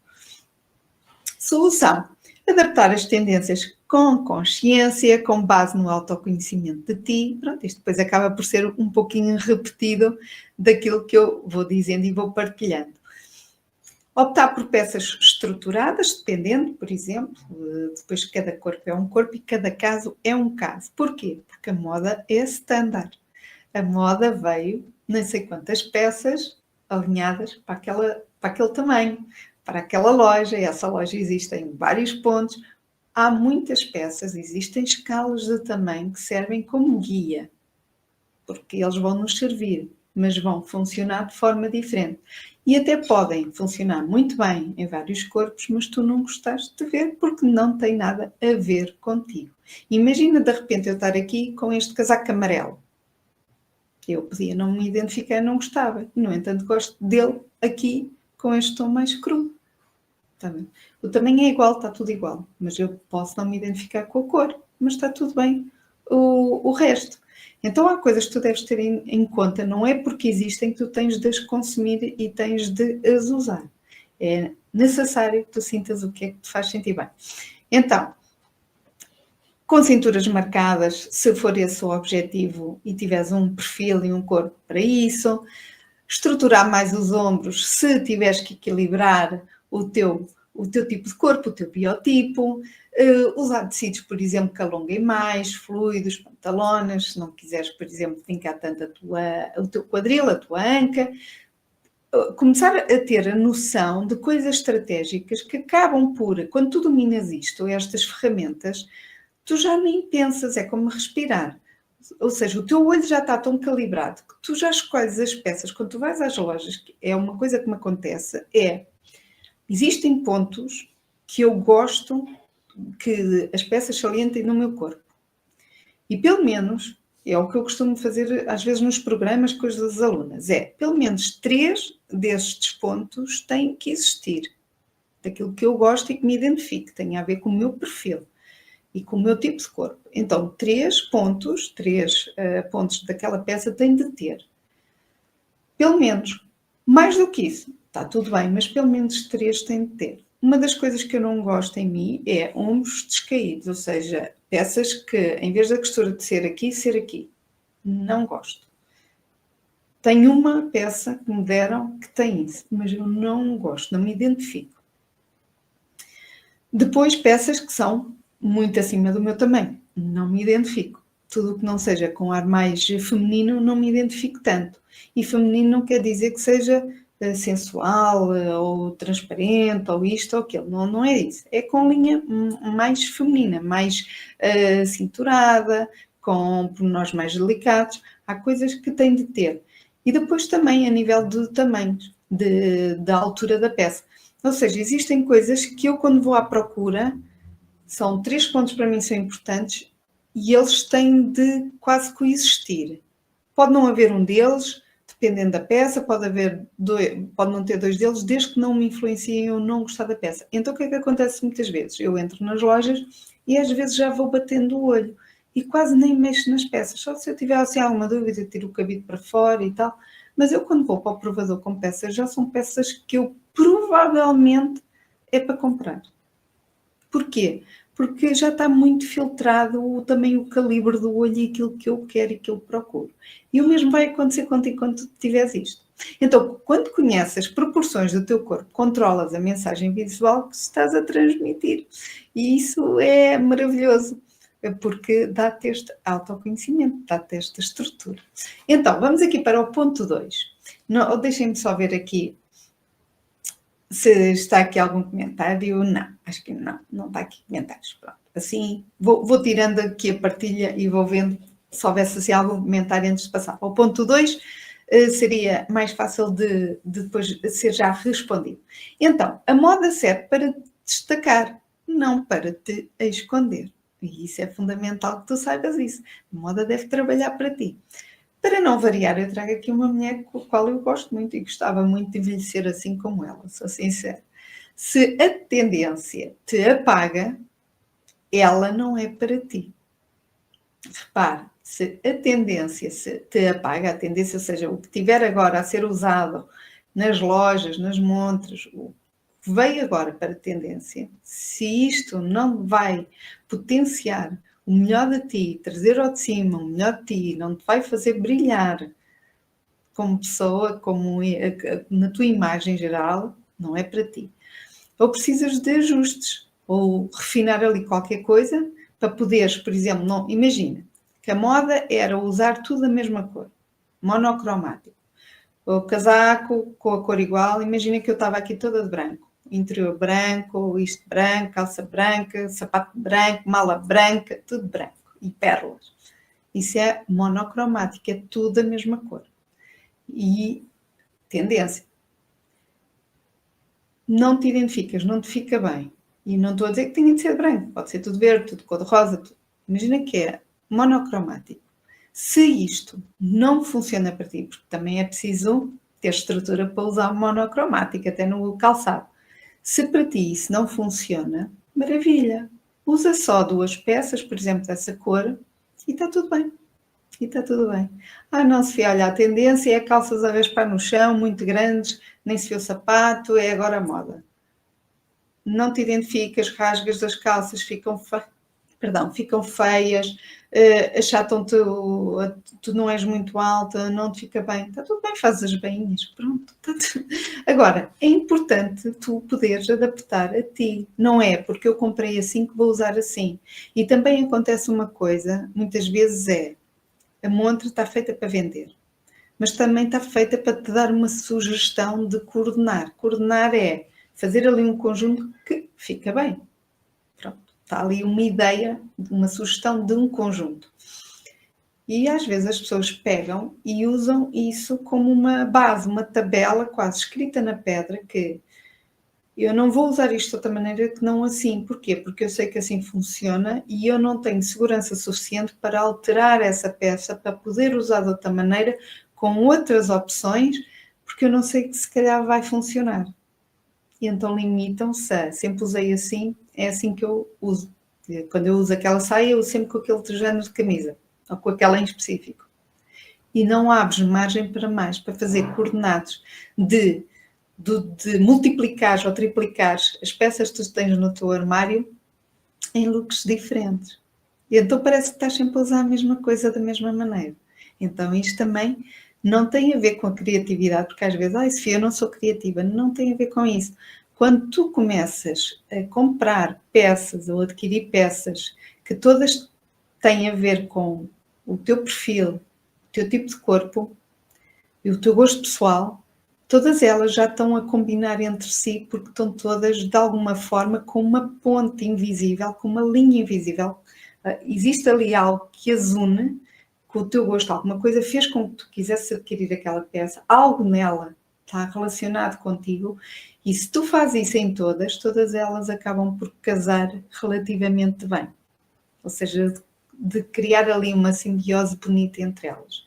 Solução: adaptar as tendências com consciência, com base no autoconhecimento de ti. Pronto, isto depois acaba por ser um pouquinho repetido daquilo que eu vou dizendo e vou partilhando. Optar por peças estruturadas, dependendo, por exemplo, depois cada corpo é um corpo e cada caso é um caso. Porquê? Porque a moda é standard. A moda veio, nem sei quantas peças alinhadas para aquele tamanho, para aquela loja, e essa loja existe em vários pontos. Há muitas peças, existem escalas de tamanho que servem como guia, porque eles vão nos servir, mas vão funcionar de forma diferente. E até podem funcionar muito bem em vários corpos, mas tu não gostaste de ver porque não tem nada a ver contigo. Imagina de repente eu estar aqui com este casaco amarelo. Eu podia não me identificar, não gostava. No entanto, gosto dele aqui com este tom mais cru. O tamanho é igual, está tudo igual. Mas eu posso não me identificar com a cor, mas está tudo bem o resto. Então há coisas que tu deves ter em conta, não é porque existem que tu tens de as consumir e tens de as usar. É necessário que tu sintas o que é que te faz sentir bem. Então, com cinturas marcadas, se for esse o objetivo e tiveres um perfil e um corpo para isso. Estruturar mais os ombros, se tiveres que equilibrar o teu tipo de corpo, o teu biotipo. Usar tecidos, por exemplo, que alonguem mais, fluidos, pantalones, se não quiseres, por exemplo, fincar tanto o teu quadril, a tua anca. Começar a ter a noção de coisas estratégicas que acabam por, quando tu dominas isto, estas ferramentas, tu já nem pensas, é como respirar. Ou seja, o teu olho já está tão calibrado que tu já escolhes as peças. Quando tu vais às lojas, é uma coisa que me acontece, existem pontos que eu gosto que as peças salientem no meu corpo. E pelo menos, é o que eu costumo fazer às vezes nos programas com as alunas, pelo menos 3 destes pontos têm que existir. Daquilo que eu gosto e que me identifique, tem a ver com o meu perfil e com o meu tipo de corpo. Então, 3 pontos daquela peça têm de ter. Pelo menos. Mais do que isso, está tudo bem, mas pelo menos 3 têm de ter. Uma das coisas que eu não gosto em mim é ombros descaídos, ou seja, peças que, em vez da costura de ser aqui. Não gosto. Tenho uma peça que me deram que tem isso, mas eu não gosto, não me identifico. Depois, peças que são muito acima do meu tamanho, não me identifico. Tudo o que não seja com ar mais feminino, não me identifico tanto. E feminino não quer dizer que seja sensual, ou transparente, ou isto ou aquilo. Não é isso. É com linha mais feminina, mais cinturada, com pormenores mais delicados. Há coisas que tem de ter. E depois também a nível de tamanhos, da altura da peça. Ou seja, existem coisas que eu, quando vou à procura, são 3 pontos para mim são importantes e eles têm de quase coexistir. Pode não haver um deles, dependendo da peça, pode não ter 2 deles, desde que não me influenciem ou não gostar da peça. Então o que é que acontece muitas vezes? Eu entro nas lojas e às vezes já vou batendo o olho e quase nem mexo nas peças. Só se eu tiver assim alguma dúvida, tiro o cabide para fora e tal. Mas eu, quando vou para o provador com peças, já são peças que eu provavelmente é para comprar. Porquê? Porque já está muito filtrado também o calibre do olho e aquilo que eu quero e que eu procuro. E o mesmo vai acontecer contigo quando tu tiveres isto. Então, quando conheces as proporções do teu corpo, controlas a mensagem visual que estás a transmitir. E isso é maravilhoso, porque dá-te este autoconhecimento, dá-te esta estrutura. Então, vamos aqui para o ponto 2. Deixem-me só ver aqui se está aqui algum comentário. Não, acho que não está aqui comentários. Pronto. Assim, vou tirando aqui a partilha e vou vendo se houvesse assim, algum comentário antes de passar. Ao ponto 2, seria mais fácil de depois ser já respondido. Então, a moda serve para te destacar, não para te esconder. E isso é fundamental que tu saibas isso. A moda deve trabalhar para ti. Para não variar, eu trago aqui uma mulher com a qual eu gosto muito e gostava muito de envelhecer assim como ela, sou sincera. Se a tendência te apaga, ela não é para ti. Repare, se a tendência se te apaga, a tendência, ou seja, o que tiver agora a ser usado nas lojas, nas montras, o que veio agora para tendência, se isto não vai potenciar o melhor de ti, trazer ao de cima o melhor de ti, não te vai fazer brilhar como pessoa, como na tua imagem geral, não é para ti. Ou precisas de ajustes, ou refinar ali qualquer coisa para poderes, por exemplo, não, imagina que a moda era usar tudo a mesma cor, monocromático. O casaco com a cor igual, imagina que eu estava aqui toda de branco. Interior branco, isto branco, calça branca, sapato branco, mala branca, tudo branco. E pérolas. Isso é monocromático, é tudo a mesma cor. E tendência. Não te identificas, não te fica bem. E não estou a dizer que tenha de ser branco, pode ser tudo verde, tudo cor-de-rosa. Tudo. Imagina que é monocromático. Se isto não funciona para ti, porque também é preciso ter estrutura para usar monocromático, até no calçado. Se para ti isso não funciona, maravilha. Usa só 2 peças, por exemplo, dessa cor, e está tudo bem. E está tudo bem. Ah, não, Sofia, olha, a tendência é calças a raspar no chão, muito grandes, nem se vê o sapato, é agora a moda. Não te identificas, rasgas das calças, ficam feias, achatam-te, tu não és muito alta, não te fica bem. Está tudo bem, fazes as bainhas, pronto. Agora, é importante tu poderes adaptar a ti. Não é porque eu comprei assim que vou usar assim. E também acontece uma coisa, muitas vezes a montra está feita para vender, mas também está feita para te dar uma sugestão de coordenar. Coordenar é fazer ali um conjunto que fica bem. Pronto, está ali uma ideia, uma sugestão de um conjunto. E às vezes as pessoas pegam e usam isso como uma base, uma tabela quase escrita na pedra que eu não vou usar isto de outra maneira que não assim. Porquê? Porque eu sei que assim funciona e eu não tenho segurança suficiente para alterar essa peça, para poder usar de outra maneira, com outras opções, porque eu não sei que se calhar vai funcionar. E então limitam-se a, sempre usei assim, é assim que eu uso. Quando eu uso aquela saia, eu uso sempre com aquele género de camisa, ou com aquela em específico. E não abres margem para mais, para fazer coordenados de multiplicares ou triplicares as peças que tu tens no teu armário em looks diferentes. E então parece que estás sempre a usar a mesma coisa da mesma maneira. Então isto também não tem a ver com a criatividade, porque às vezes, Sofia, eu não sou criativa. Não tem a ver com isso. Quando tu começas a comprar peças ou adquirir peças que todas têm a ver com o teu perfil, o teu tipo de corpo e o teu gosto pessoal, todas elas já estão a combinar entre si porque estão todas, de alguma forma, com uma ponte invisível, com uma linha invisível. Existe ali algo que as une com o teu gosto, alguma coisa fez com que tu quisesse adquirir aquela peça, algo nela está relacionado contigo e se tu fazes isso em todas elas acabam por casar relativamente bem. Ou seja, de criar ali uma simbiose bonita entre elas.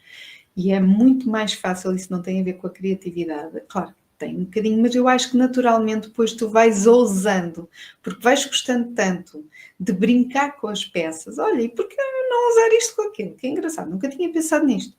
E é muito mais fácil, isso não tem a ver com a criatividade, claro, tem um bocadinho, mas eu acho que naturalmente depois tu vais ousando, porque vais gostando tanto de brincar com as peças. Olha, e por que não usar isto com aquilo? Que é engraçado, nunca tinha pensado nisto.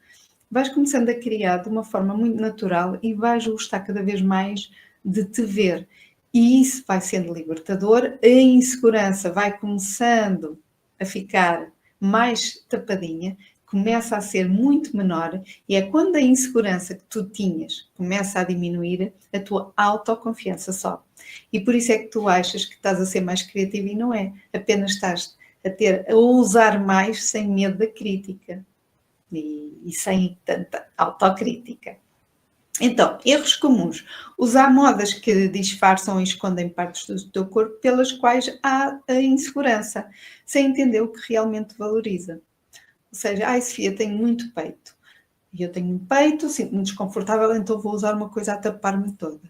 Vais começando a criar de uma forma muito natural e vais gostar cada vez mais de te ver. E isso vai sendo libertador, a insegurança vai começando a ficar mais tapadinha, começa a ser muito menor e é quando a insegurança que tu tinhas começa a diminuir, a tua autoconfiança sobe. E por isso é que tu achas que estás a ser mais criativo e não é. Apenas estás a usar mais sem medo da crítica e sem tanta autocrítica. Então, erros comuns. Usar modas que disfarçam e escondem partes do teu corpo pelas quais há a insegurança, sem entender o que realmente valoriza. Ou seja, Sofia, tenho muito peito. E eu tenho um peito, sinto-me desconfortável, então vou usar uma coisa a tapar-me toda.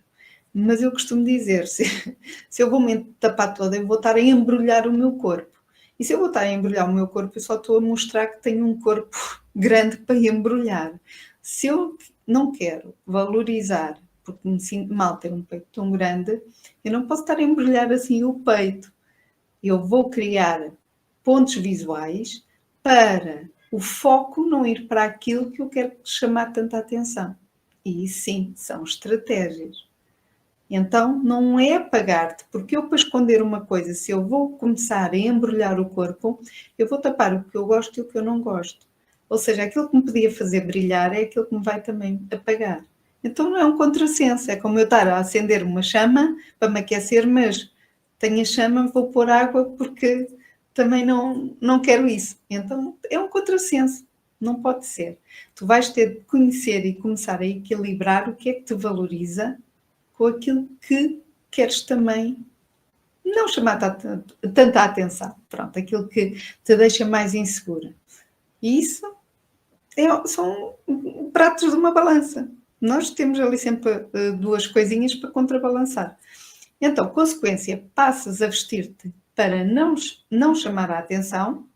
Mas eu costumo dizer, se eu vou me tapar toda, eu vou estar a embrulhar o meu corpo. E se eu vou estar a embrulhar o meu corpo, eu só estou a mostrar que tenho um corpo grande para embrulhar. Se eu não quero valorizar, porque me sinto mal ter um peito tão grande, eu não posso estar a embrulhar assim o peito. Eu vou criar pontos visuais para o foco não ir para aquilo que eu quero chamar tanta atenção. E sim, são estratégias. Então, não é apagar-te, porque eu para esconder uma coisa, se eu vou começar a embrulhar o corpo, eu vou tapar o que eu gosto e o que eu não gosto. Ou seja, aquilo que me podia fazer brilhar é aquilo que me vai também apagar. Então não é um contrassenso, é como eu estar a acender uma chama para me aquecer, mas tenho a chama, vou pôr água porque também não quero isso. Então é um contrassenso, não pode ser. Tu vais ter de conhecer e começar a equilibrar o que é que te valoriza com aquilo que queres também não chamar tanta atenção. Pronto, aquilo que te deixa mais insegura. E isso são pratos de uma balança. Nós temos ali sempre duas coisinhas para contrabalançar. Então, consequência, passas a vestir-te para não chamar a atenção,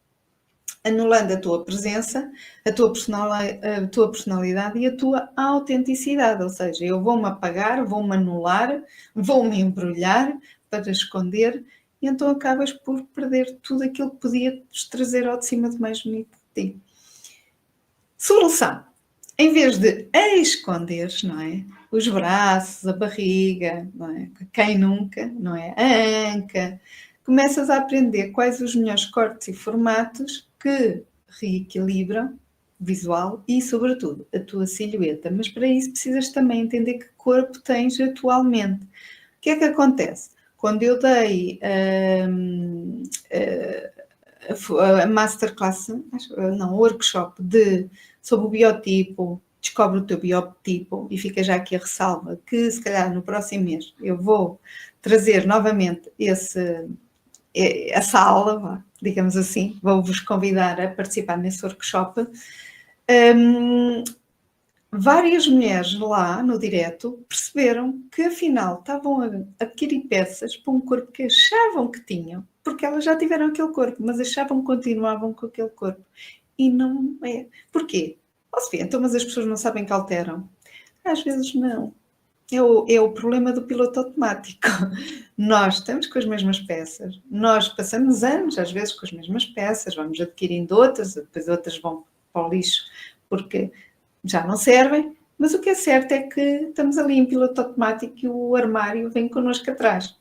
anulando a tua presença, a tua personalidade e a tua autenticidade. Ou seja, eu vou-me apagar, vou-me anular, vou-me embrulhar para esconder, e então acabas por perder tudo aquilo que podia te trazer ao de cima do mais bonito de ti. Solução. Em vez de esconderes, não é? Os braços, a barriga, não é? Quem nunca, não é? A anca. Começas a aprender quais os melhores cortes e formatos que reequilibram o visual e, sobretudo, a tua silhueta. Mas para isso precisas também entender que corpo tens atualmente. O que é que acontece? Quando eu dei a masterclass, não, o workshop sobre o biotipo, descobre o teu biotipo, e fica já aqui a ressalva que se calhar no próximo mês eu vou trazer novamente essa aula, digamos assim, vou-vos convidar a participar nesse workshop. Várias mulheres lá no direto perceberam que afinal estavam a adquirir peças para um corpo que achavam que tinham, porque elas já tiveram aquele corpo, mas achavam que continuavam com aquele corpo. E não é. Porquê? Sofia, então, mas as pessoas não sabem que alteram? Às vezes não. É o problema do piloto automático. Nós estamos com as mesmas peças, nós passamos anos, às vezes, com as mesmas peças, vamos adquirindo outras, depois outras vão para o lixo, porque já não servem, mas o que é certo é que estamos ali em piloto automático e o armário vem connosco atrás.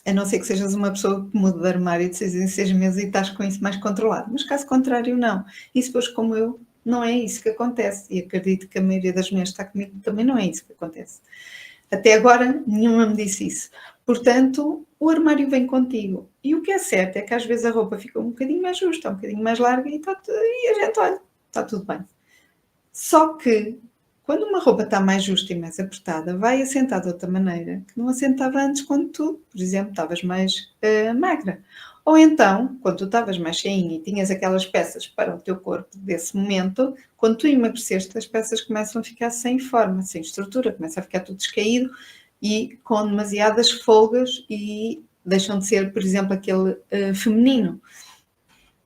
A não ser que sejas uma pessoa que muda de armário de 6 em 6 meses e estás com isso mais controlado. Mas caso contrário, não. E se fores como eu, não é isso que acontece. E acredito que a maioria das mulheres que está comigo também não é isso que acontece. Até agora, nenhuma me disse isso. Portanto, o armário vem contigo. E o que é certo é que às vezes a roupa fica um bocadinho mais justa, um bocadinho mais larga e a gente olha, está tudo bem. Só que, quando uma roupa está mais justa e mais apertada, vai assentar de outra maneira que não assentava antes quando tu, por exemplo, estavas mais magra. Ou então, quando tu estavas mais cheinha e tinhas aquelas peças para o teu corpo desse momento, quando tu emagreceste, as peças começam a ficar sem forma, sem estrutura, começa a ficar tudo descaído e com demasiadas folgas e deixam de ser, por exemplo, aquele feminino.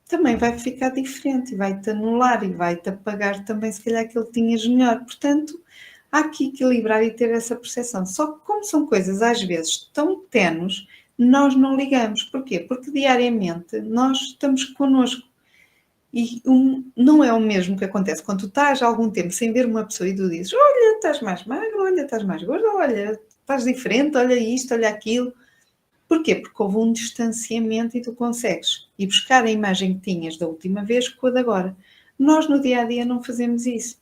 Também vai ficar diferente e vai-te anular e vai-te apagar também, se calhar, aquilo que tinhas melhor. Portanto, há que equilibrar e ter essa percepção. Só que como são coisas, às vezes, tão tenues, nós não ligamos. Porquê? Porque diariamente nós estamos connosco. E não é o mesmo que acontece quando tu estás há algum tempo sem ver uma pessoa e tu dizes: olha, estás mais magro, olha, estás mais gorda, olha, estás diferente, olha isto, olha aquilo. Porquê? Porque houve um distanciamento e tu consegues ir buscar a imagem que tinhas da última vez com a de agora. Nós no dia-a-dia não fazemos isso.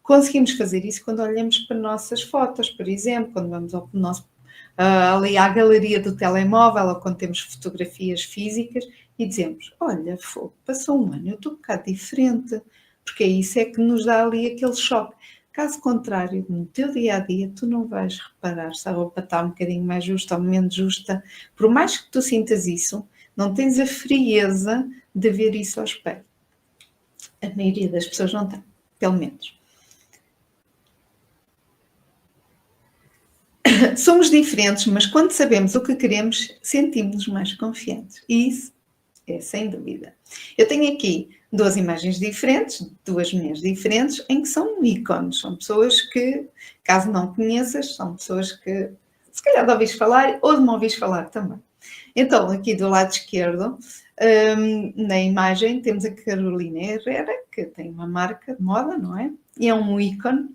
Conseguimos fazer isso quando olhamos para nossas fotos, por exemplo, quando vamos ao nosso, ali à galeria do telemóvel ou quando temos fotografias físicas e dizemos: olha, passou um ano, eu estou um bocado diferente, porque isso é que nos dá ali aquele choque. Caso contrário, no teu dia-a-dia, tu não vais reparar se a roupa está um bocadinho mais justa ou menos justa. Por mais que tu sintas isso, não tens a frieza de ver isso ao espelho. A maioria das pessoas não tem, pelo menos. Somos diferentes, mas quando sabemos o que queremos, sentimos-nos mais confiantes. E isso é sem dúvida. Eu tenho aqui duas imagens diferentes, duas mulheres diferentes, em que são ícones. São pessoas que, caso não conheças, são pessoas que se calhar de ouvires falar ou de me ouvires falar também. Então, aqui do lado esquerdo, na imagem, temos a Carolina Herrera, que tem uma marca de moda, não é? E é um ícone.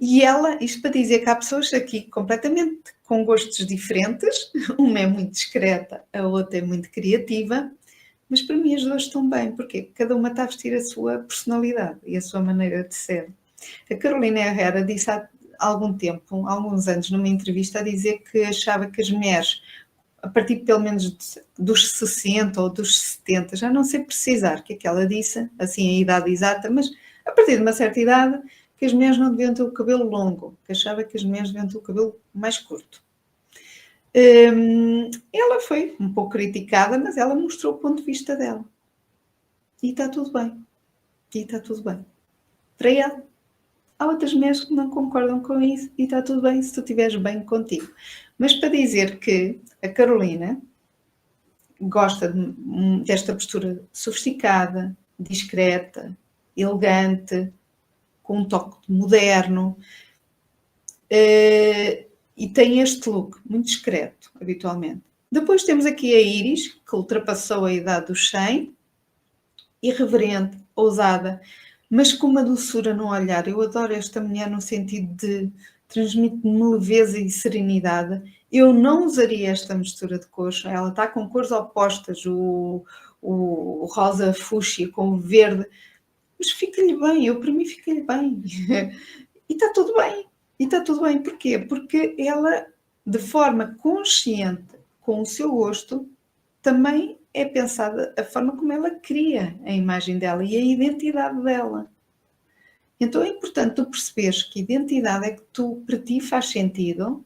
E ela, isto para dizer que há pessoas aqui completamente com gostos diferentes, uma é muito discreta, a outra é muito criativa, mas para mim as duas estão bem, porque cada uma está a vestir a sua personalidade e a sua maneira de ser. A Carolina Herrera disse há algum tempo, há alguns anos, numa entrevista, a dizer que achava que as mulheres, a partir pelo menos dos 60 ou dos 70, já não sei precisar o que é que ela disse, assim a idade exata, mas a partir de uma certa idade, que as mulheres não deviam ter o cabelo longo, que achava que as mulheres deviam ter o cabelo mais curto. Ela foi um pouco criticada, mas ela mostrou o ponto de vista dela. E está tudo bem. E está tudo bem. Para ela. Há outras mulheres que não concordam com isso e está tudo bem se tu estiveres bem contigo. Mas para dizer que a Carolina gosta desta postura sofisticada, discreta, elegante, com um toque moderno, e tem este look muito discreto, habitualmente. Depois temos aqui a Iris, que ultrapassou a idade dos 100, irreverente, ousada, mas com uma doçura no olhar. Eu adoro esta mulher no sentido de transmite-me leveza e serenidade. Eu não usaria esta mistura de cores. Ela está com cores opostas, o rosa fúcsia com o verde, mas fica-lhe bem, para mim fica-lhe bem. E está tudo bem. E está tudo bem. Porquê? Porque ela, de forma consciente, com o seu gosto, também é pensada a forma como ela cria a imagem dela e a identidade dela. Então é importante tu perceberes que identidade é que tu, para ti, faz sentido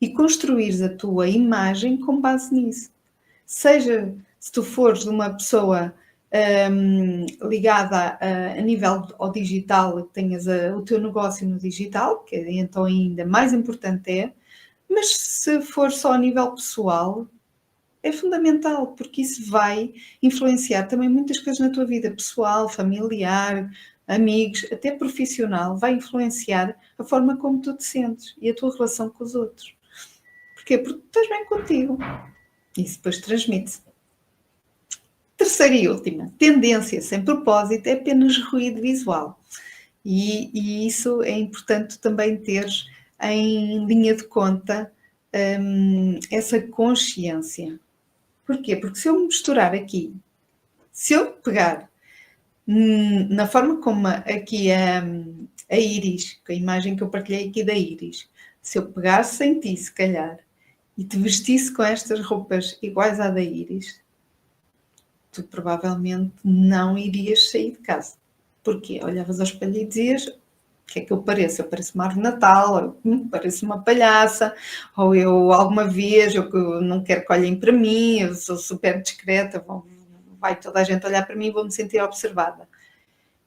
e construires a tua imagem com base nisso. Seja se tu fores uma pessoa ligada a nível ao digital, que tenhas o teu negócio no digital, que então ainda mais importante é, mas se for só a nível pessoal, é fundamental, porque isso vai influenciar também muitas coisas na tua vida pessoal, familiar, amigos, até profissional, vai influenciar a forma como tu te sentes e a tua relação com os outros. Porquê? Porque tu estás bem contigo. Isso depois transmite-se. Terceira e última, tendência sem propósito é apenas ruído visual. E isso é importante também teres em linha de conta essa consciência. Porquê? Porque se eu misturar aqui, se eu pegar na forma como aqui a Iris, a imagem que eu partilhei aqui da Iris, se eu pegasse em ti, se calhar, e te vestisse com estas roupas iguais à da Iris, tu provavelmente não irias sair de casa. Porquê? Olhavas ao espelho e dizias: o que é que eu pareço? Eu pareço uma árvore natal, eu pareço uma palhaça, ou eu alguma vez, eu não quero que olhem para mim, eu sou super discreta, vai toda a gente olhar para mim e vou-me sentir observada.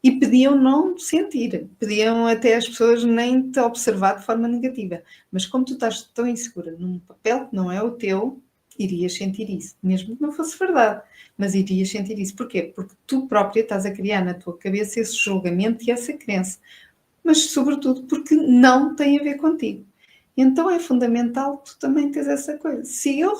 E podiam não sentir, podiam até as pessoas nem te observar de forma negativa. Mas como tu estás tão insegura num papel que não é o teu, irias sentir isso, mesmo que não fosse verdade, mas irias sentir isso. Porquê? Porque tu própria estás a criar na tua cabeça esse julgamento e essa crença, mas sobretudo porque não tem a ver contigo. Então é fundamental tu também teres essa coisa. Se eu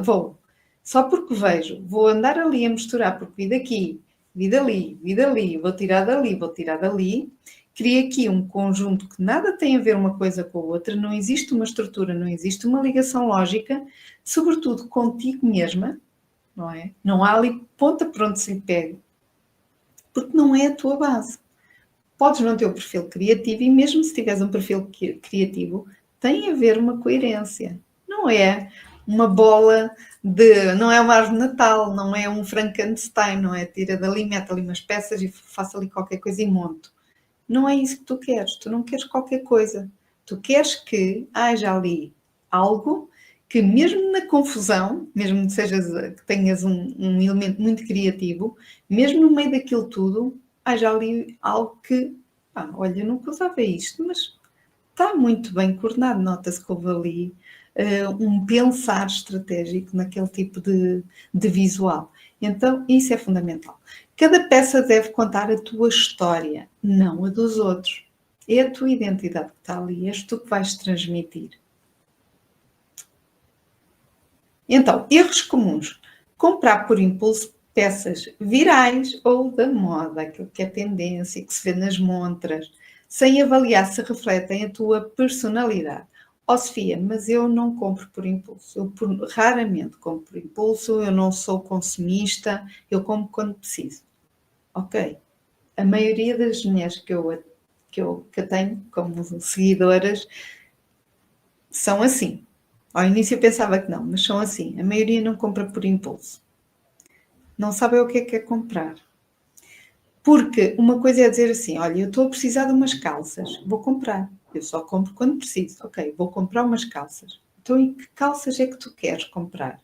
vou, só porque vejo, vou andar ali a misturar, porque vi daqui, vi dali, vou tirar dali, cria aqui um conjunto que nada tem a ver uma coisa com a outra, não existe uma estrutura, não existe uma ligação lógica, sobretudo contigo mesma, não é? Não há ali ponta por onde se lhe pegue, porque não é a tua base. Podes não ter o perfil criativo e mesmo se tiveres um perfil criativo, tem a ver uma coerência. Não é uma bola não é uma árvore de Natal, não é um Frankenstein, não é tira dali, mete ali umas peças e faça ali qualquer coisa e monto. Não é isso que tu queres. Tu não queres qualquer coisa. Tu queres que haja ali algo que mesmo na confusão, mesmo que tenhas um elemento muito criativo, mesmo no meio daquilo tudo, haja ali algo que, olha, eu nunca usava isto, mas está muito bem coordenado. Nota-se que houve ali um pensar estratégico naquele tipo de visual. Então, isso é fundamental. Cada peça deve contar a tua história, não a dos outros. É a tua identidade que está ali, és tu que vais transmitir. Então, erros comuns. Comprar por impulso peças virais ou da moda, aquilo que é tendência, que se vê nas montras, sem avaliar se refletem a tua personalidade. Ó Sofia, mas eu não compro por impulso. Eu raramente compro por impulso, eu não sou consumista, eu compro quando preciso. Ok. A maioria das mulheres que eu tenho como seguidoras são assim. Ao início eu pensava que não, mas são assim. A maioria não compra por impulso. Não sabem o que é comprar. Porque uma coisa é dizer assim, olha, eu estou a precisar de umas calças, vou comprar. Eu só compro quando preciso. Ok, vou comprar umas calças. Então, e que calças é que tu queres comprar?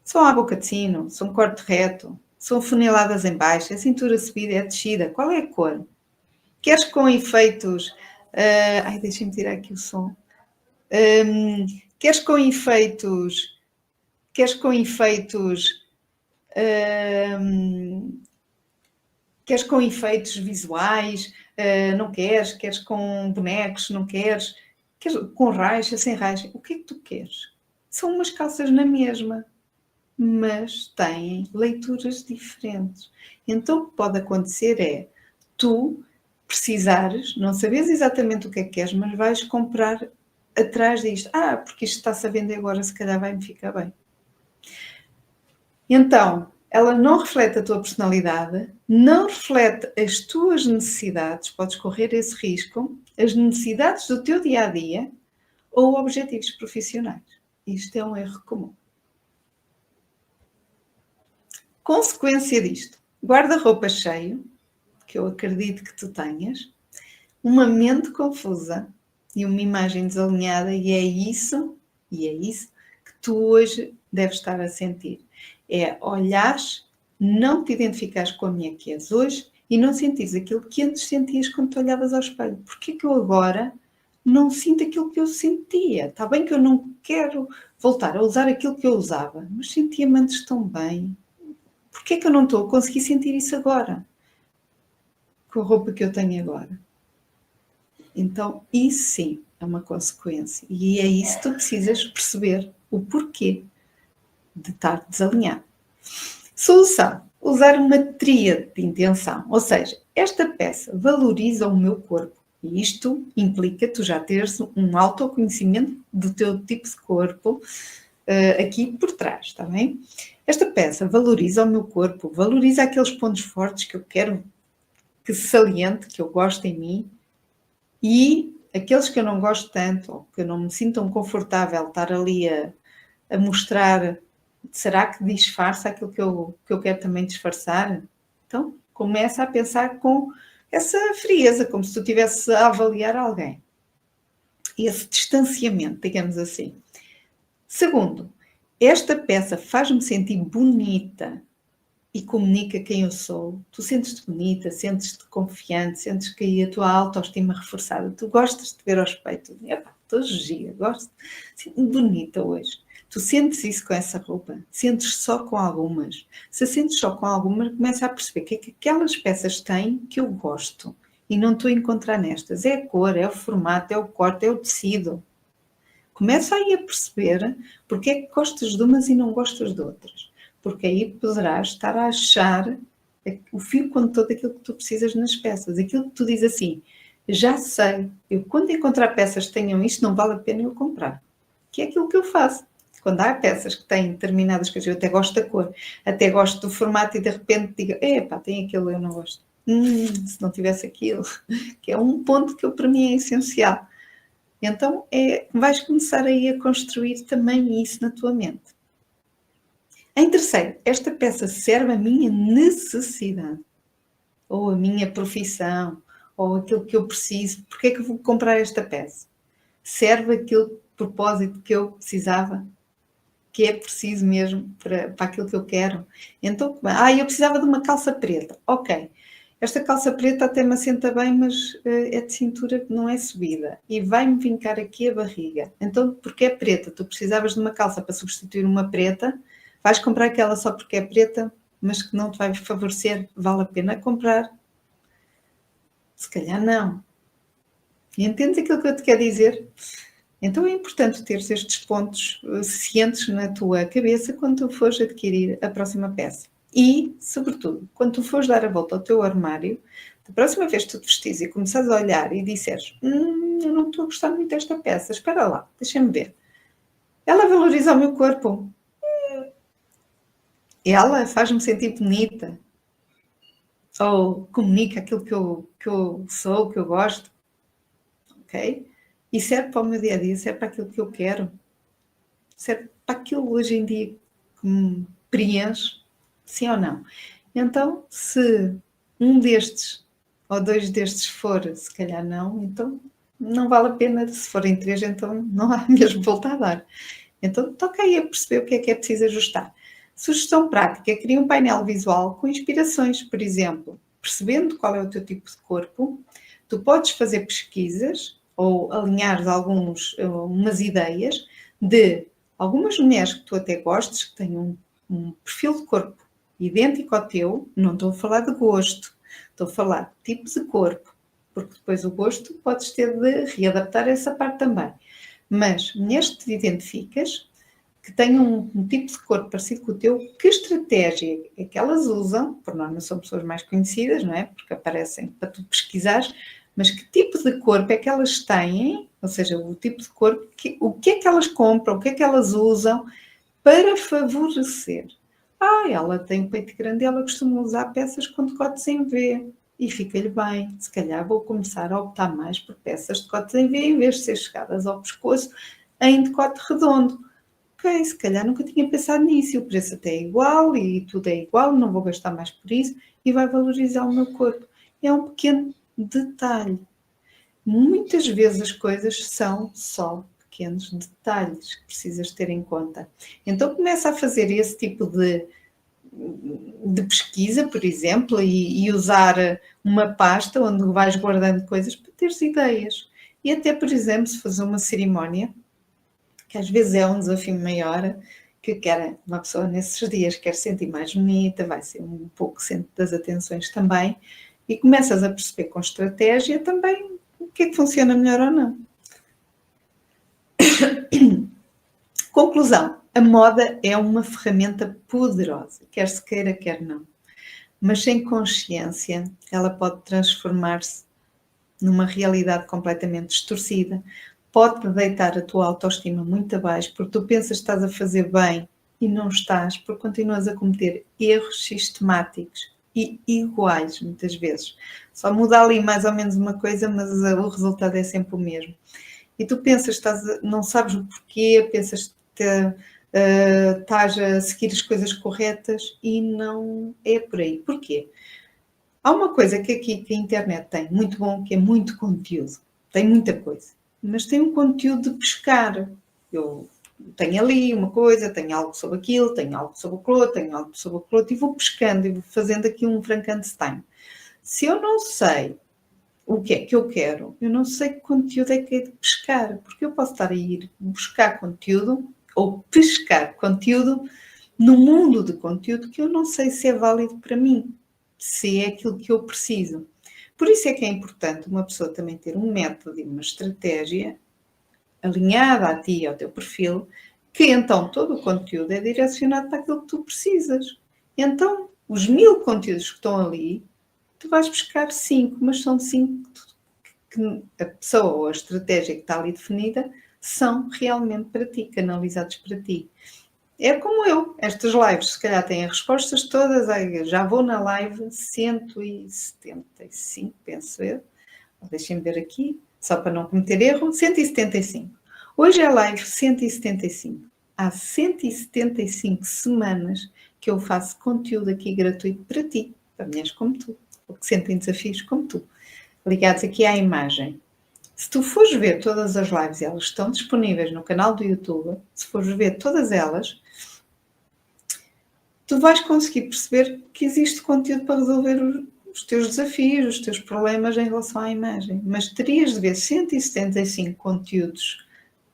São à boca de sino? São corte reto? São funiladas em baixo? É cintura subida? É descida? Qual é a cor? Queres com efeitos... ai, deixem-me tirar aqui o som. Queres com efeitos... Queres com efeitos... queres com efeitos visuais? Não queres? Queres com bonecos? Não queres? Queres com raixa? Sem raixa? O que é que tu queres? São umas calças na mesma, mas têm leituras diferentes. Então, o que pode acontecer é tu precisares, não sabes exatamente o que é que queres, mas vais comprar atrás disto. Porque isto está-se a vender agora, se calhar vai-me ficar bem. Então, ela não reflete a tua personalidade, não reflete as tuas necessidades, podes correr esse risco, as necessidades do teu dia-a-dia ou objetivos profissionais. Isto é um erro comum. Consequência disto, guarda-roupa cheio, que eu acredito que tu tenhas, uma mente confusa e uma imagem desalinhada, e é isso que tu hoje deves estar a sentir. É olhares, não te identificares com a mulher que és hoje e não sentires aquilo que antes sentias quando te olhavas ao espelho. Porquê que eu agora não sinto aquilo que eu sentia? Está bem que eu não quero voltar a usar aquilo que eu usava, mas sentia-me antes tão bem. Porquê que eu não estou a conseguir sentir isso agora? Com a roupa que eu tenho agora. Então, isso sim é uma consequência. E é isso que tu precisas perceber, o porquê de estar desalinhado. Solução: usar uma tríade de intenção. Ou seja, esta peça valoriza o meu corpo. E isto implica tu já teres um autoconhecimento do teu tipo de corpo aqui por trás, está bem? Esta peça valoriza o meu corpo, valoriza aqueles pontos fortes que eu quero que se saliente, que eu gosto em mim, e aqueles que eu não gosto tanto, ou que eu não me sinto tão confortável estar ali a mostrar, será que disfarça aquilo que eu quero também disfarçar? Então, começa a pensar com essa frieza, como se tu estivesse a avaliar alguém. Esse distanciamento, digamos assim. Segundo, esta peça faz-me sentir bonita e comunica quem eu sou. Tu sentes-te bonita, sentes-te confiante, sentes que a tua autoestima é reforçada. Tu gostas de ver ao espelho. Estou gira, gosto. Sinto-me bonita hoje. Tu sentes isso com essa roupa? Sentes só com algumas? Se sentes só com algumas, começa a perceber que é que aquelas peças têm que eu gosto e não estou a encontrar nestas. É a cor, é o formato, é o corte, é o tecido. Começa aí a perceber porque é que gostas de umas e não gostas de outras. Porque aí poderás estar a achar o fio condutor daquilo que tu precisas nas peças. Aquilo que tu dizes assim, já sei, eu quando encontrar peças que tenham isto, não vale a pena eu comprar. Que é aquilo que eu faço. Quando há peças que têm determinadas coisas, eu até gosto da cor, até gosto do formato e de repente digo, tem aquilo, eu não gosto. Se não tivesse aquilo, que é um ponto que para mim é essencial. Então, vais começar aí a construir também isso na tua mente. Em terceiro, esta peça serve a minha necessidade, ou a minha profissão, ou aquilo que eu preciso. Porquê é que eu vou comprar esta peça? Serve aquele propósito que eu precisava? Que é preciso mesmo para aquilo que eu quero? Então, eu precisava de uma calça preta. Ok. esta calça preta até me assenta bem, mas é de cintura que não é subida e vai-me vincar aqui a barriga. Então, porque é preta, tu precisavas de uma calça para substituir uma preta, vais comprar aquela só porque é preta, mas que não te vai favorecer, vale a pena comprar? Se calhar não. E entendes aquilo que eu te quero dizer? Então é importante teres estes pontos cientes na tua cabeça quando tu fores adquirir a próxima peça. E, sobretudo, quando tu fores dar a volta ao teu armário, da próxima vez que tu te vestis e começares a olhar e disseres eu não estou a gostar muito desta peça, espera lá, deixa-me ver. Ela valoriza o meu corpo. Ela faz-me sentir bonita. Ou comunica aquilo que eu sou, que eu gosto. Ok? E serve para o meu dia-a-dia, serve para aquilo que eu quero. Serve para aquilo hoje em dia que me preenche, sim ou não? Então, se um destes ou dois destes for, se calhar não, então não vale a pena. Se forem 3, então não há mesmo volta a dar. Então, toca aí a perceber o que é preciso ajustar. Sugestão prática: cria um painel visual com inspirações, por exemplo, percebendo qual é o teu tipo de corpo, tu podes fazer pesquisas ou alinhar umas ideias de algumas mulheres que tu até gostes, que têm um perfil de corpo idêntico ao teu. Não estou a falar de gosto, estou a falar de tipo de corpo, porque depois o gosto podes ter de readaptar essa parte também. Mas mulheres que te identificas, que tenham um tipo de corpo parecido com o teu, que estratégia é que elas usam? Por norma são pessoas mais conhecidas, não é? Porque aparecem para tu pesquisares, mas que tipo de corpo é que elas têm? Ou seja, o tipo de corpo, o que é que elas compram, o que é que elas usam para favorecer? Ela tem um peito grande e ela costuma usar peças com decotes em V e fica-lhe bem. Se calhar vou começar a optar mais por peças de decotes em V em vez de ser chegadas ao pescoço em decote redondo. Ok, se calhar nunca tinha pensado nisso, o preço até é igual e tudo é igual, não vou gastar mais por isso e vai valorizar o meu corpo. É um pequeno detalhe. Muitas vezes as coisas são só pequenos detalhes que precisas ter em conta. Então começa a fazer esse tipo de pesquisa, por exemplo, e usar uma pasta onde vais guardando coisas para teres ideias. E até, por exemplo, se fazer uma cerimónia, que às vezes é um desafio maior, que quer uma pessoa nesses dias quer sentir mais bonita, vai ser um pouco centro das atenções também, e começas a perceber com estratégia também o que é que funciona melhor ou não. Conclusão: a moda é uma ferramenta poderosa, quer se queira, quer não. Mas sem consciência, ela pode transformar-se numa realidade completamente distorcida, pode deitar a tua autoestima muito abaixo, porque tu pensas que estás a fazer bem e não estás, porque continuas a cometer erros sistemáticos e iguais, muitas vezes. Só muda ali mais ou menos uma coisa, mas o resultado é sempre o mesmo. E tu pensas, não sabes o porquê, pensas que estás a seguir as coisas corretas e não é por aí. Porquê? Há uma coisa que a internet tem muito bom, que é muito conteúdo. Tem muita coisa. Mas tem um conteúdo de pescar. Eu tenho ali uma coisa, tenho algo sobre aquilo, tenho algo sobre aquilo outro, tenho algo sobre aquilo outro, e vou pescando e vou fazendo aqui um Frankenstein. Se eu não sei o que é que eu quero, eu não sei que conteúdo é que é de pescar, porque eu posso estar a ir buscar conteúdo ou pescar conteúdo no mundo de conteúdo que eu não sei se é válido para mim, se é aquilo que eu preciso. Por isso é que é importante uma pessoa também ter um método e uma estratégia alinhada a ti e ao teu perfil, que então todo o conteúdo é direcionado para aquilo que tu precisas. Então, os 1000 conteúdos que estão ali, tu vais buscar 5, mas são 5 que a pessoa ou a estratégia que está ali definida são realmente para ti, canalizados para ti. É como eu, estas lives, se calhar têm as respostas todas, já vou na live 175, penso eu. Deixem-me ver aqui, só para não cometer erro, 175. Hoje é a live 175. Há 175 semanas que eu faço conteúdo aqui gratuito para ti, para mulheres como tu, ou que sentem desafios como tu, ligados aqui à imagem. Se tu fores ver todas as lives, elas estão disponíveis no canal do YouTube, se fores ver todas elas, tu vais conseguir perceber que existe conteúdo para resolver os os teus desafios, os teus problemas em relação à imagem, mas terias de ver 175 conteúdos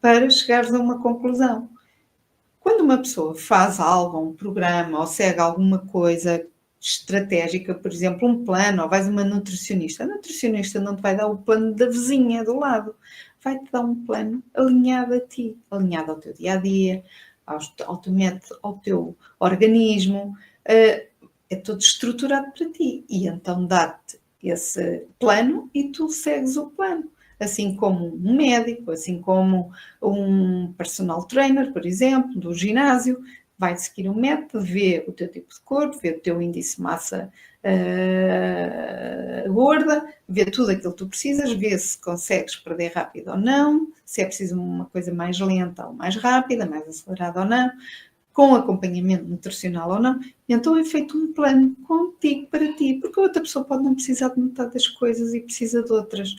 para chegares a uma conclusão. Quando uma pessoa faz algo, um programa, ou segue alguma coisa estratégica, por exemplo, um plano, ou vais a uma nutricionista, a nutricionista não te vai dar o plano da vizinha do lado, vai-te dar um plano alinhado a ti, alinhado ao teu dia-a-dia, ao teu método, ao teu organismo, é todo estruturado para ti. E então dá-te esse plano e tu segues o plano. Assim como um médico, assim como um personal trainer, por exemplo, do ginásio, vai seguir um método, vê o teu tipo de corpo, vê o teu índice de massa gorda, vê tudo aquilo que tu precisas, vê se consegues perder rápido ou não, se é preciso uma coisa mais lenta ou mais rápida, mais acelerada ou não, com acompanhamento nutricional ou não. Então é feito um plano contigo, para ti, porque a outra pessoa pode não precisar de metade das coisas e precisa de outras.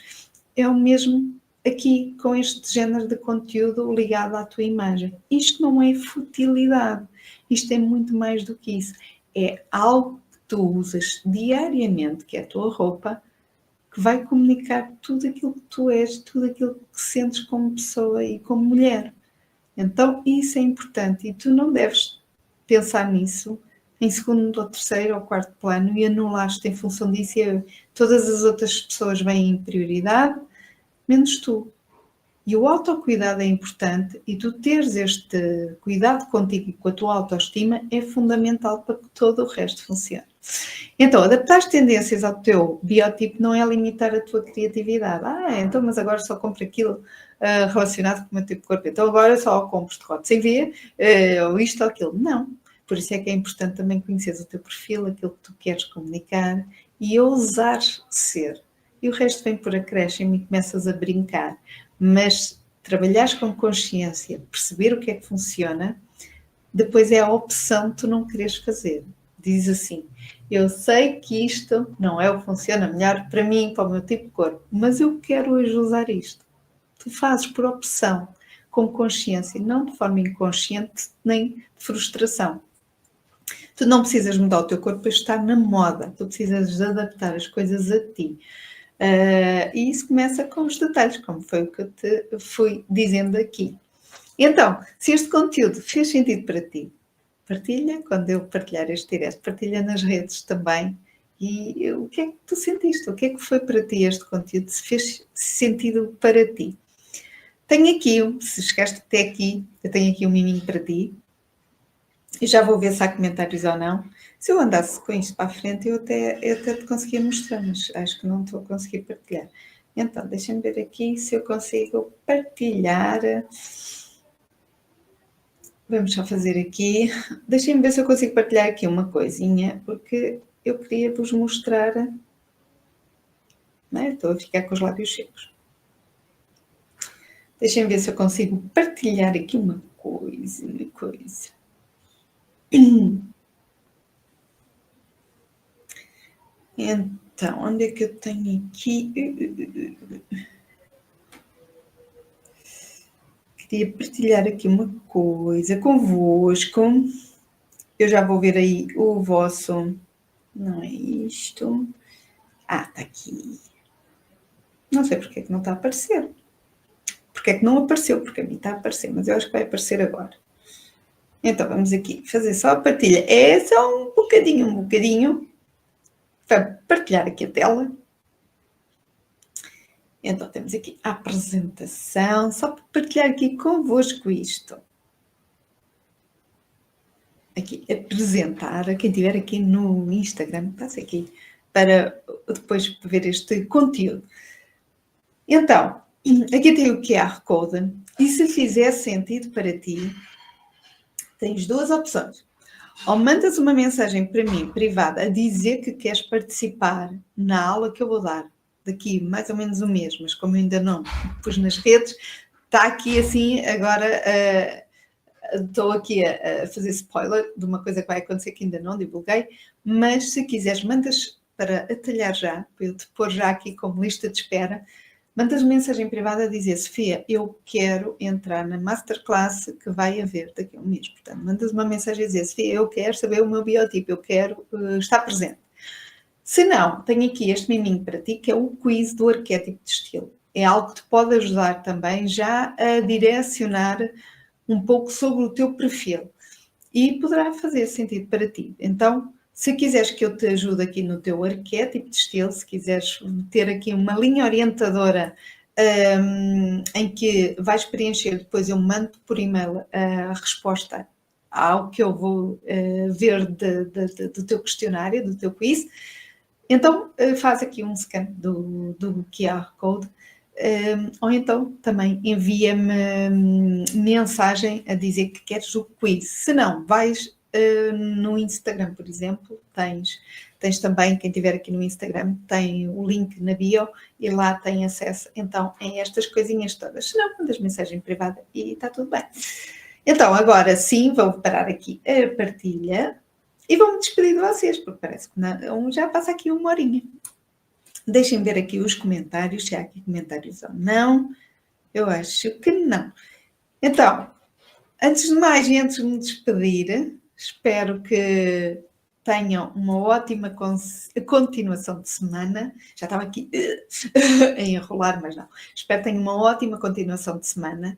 É o mesmo aqui com este género de conteúdo ligado à tua imagem. Isto não é futilidade, isto é muito mais do que isso. É algo que tu usas diariamente, que é a tua roupa, que vai comunicar tudo aquilo que tu és, tudo aquilo que sentes como pessoa e como mulher. Então isso é importante e tu não deves pensar nisso em segundo ou terceiro ou quarto plano e anular-te em função disso e todas as outras pessoas vêm em prioridade, menos tu. E o autocuidado é importante e tu teres este cuidado contigo e com a tua autoestima é fundamental para que todo o resto funcione. Então, adaptar as tendências ao teu biotipo não é limitar a tua criatividade. Então, mas agora só compro aquilo relacionado com o meu tipo de corpo. Então, agora só compro de corte sem ver, ou isto ou aquilo. Não. Por isso é que é importante também conheceres o teu perfil, aquilo que tu queres comunicar e ousar ser. E o resto vem por acréscimo e começas a brincar. Mas trabalhares com consciência, perceber o que é que funciona, depois é a opção de tu não quereres fazer. Diz assim, eu sei que isto não é o que funciona melhor para mim, para o meu tipo de corpo, mas eu quero hoje usar isto. Tu fazes por opção, com consciência, não de forma inconsciente nem de frustração. Tu não precisas mudar o teu corpo para estar na moda, tu precisas adaptar as coisas a ti. E isso começa com os detalhes, como foi o que eu te fui dizendo aqui. Então, se este conteúdo fez sentido para ti, partilha, quando eu partilhar este direto, partilha nas redes também. E o que é que tu sentiste? O que é que foi para ti este conteúdo? Se fez sentido para ti? Tenho aqui, se chegaste até aqui, eu tenho aqui um miminho para ti. E já vou ver se há comentários ou não. Se eu andasse com isto para a frente, eu até te conseguia mostrar, mas acho que não estou a conseguir partilhar. Então, deixem-me ver aqui se eu consigo partilhar. Vamos só fazer aqui. Deixem-me ver se eu consigo partilhar aqui uma coisinha, porque eu queria vos mostrar. Não é? Estou a ficar com os lábios secos. Deixem-me ver se eu consigo partilhar aqui uma coisa. Então, onde é que eu tenho aqui? Queria partilhar aqui uma coisa convosco. Eu já vou ver aí o vosso... Não é isto. Está aqui. Não sei porque é que não está a aparecer. Porque é que não apareceu? Porque a mim está a aparecer, mas eu acho que vai aparecer agora. Então, vamos aqui fazer só a partilha. É só um bocadinho. Para partilhar aqui a tela. Então, temos aqui a apresentação, só para partilhar aqui convosco isto. Aqui, apresentar a quem estiver aqui no Instagram, passe aqui, para depois ver este conteúdo. Então, aqui tem o QR Code, e se fizer sentido para ti, tens duas opções. Ou mandas uma mensagem para mim, privada, a dizer que queres participar na aula que eu vou dar daqui mais ou menos um mês, mas como eu ainda não pus nas redes, está aqui assim, agora estou aqui a fazer spoiler de uma coisa que vai acontecer que ainda não divulguei, mas se quiseres, mandas para atalhar já, para eu te pôr já aqui como lista de espera, mandas uma mensagem privada a dizer, Sofia, eu quero entrar na masterclass que vai haver daqui a um mês. Portanto, mandas uma mensagem a dizer, Sofia, eu quero saber o meu biotipo, eu quero estar presente. Se não, tenho aqui este miminho para ti, que é o quiz do arquétipo de estilo. É algo que te pode ajudar também já a direcionar um pouco sobre o teu perfil e poderá fazer sentido para ti. Então, se quiseres que eu te ajude aqui no teu arquétipo de estilo, se quiseres ter aqui uma linha orientadora em que vais preencher, depois eu mando por e-mail a resposta ao que eu vou ver do teu questionário, do teu quiz, então faz aqui um scan do QR Code, ou então também envia-me mensagem a dizer que queres o quiz. Se não, vais no Instagram, por exemplo, tens também, quem estiver aqui no Instagram, tem o link na bio e lá tem acesso então a estas coisinhas todas. Se não, mandas mensagem privada e está tudo bem. Então, agora sim, vou parar aqui a partilha e vou-me despedir de vocês, porque parece que não, já passa aqui uma horinha. Deixem ver aqui os comentários, se há aqui comentários ou não. Eu acho que não. Então, antes de mais e antes de me despedir, espero que tenham uma ótima continuação de semana. Já estava aqui a enrolar, mas não. Espero que tenham uma ótima continuação de semana.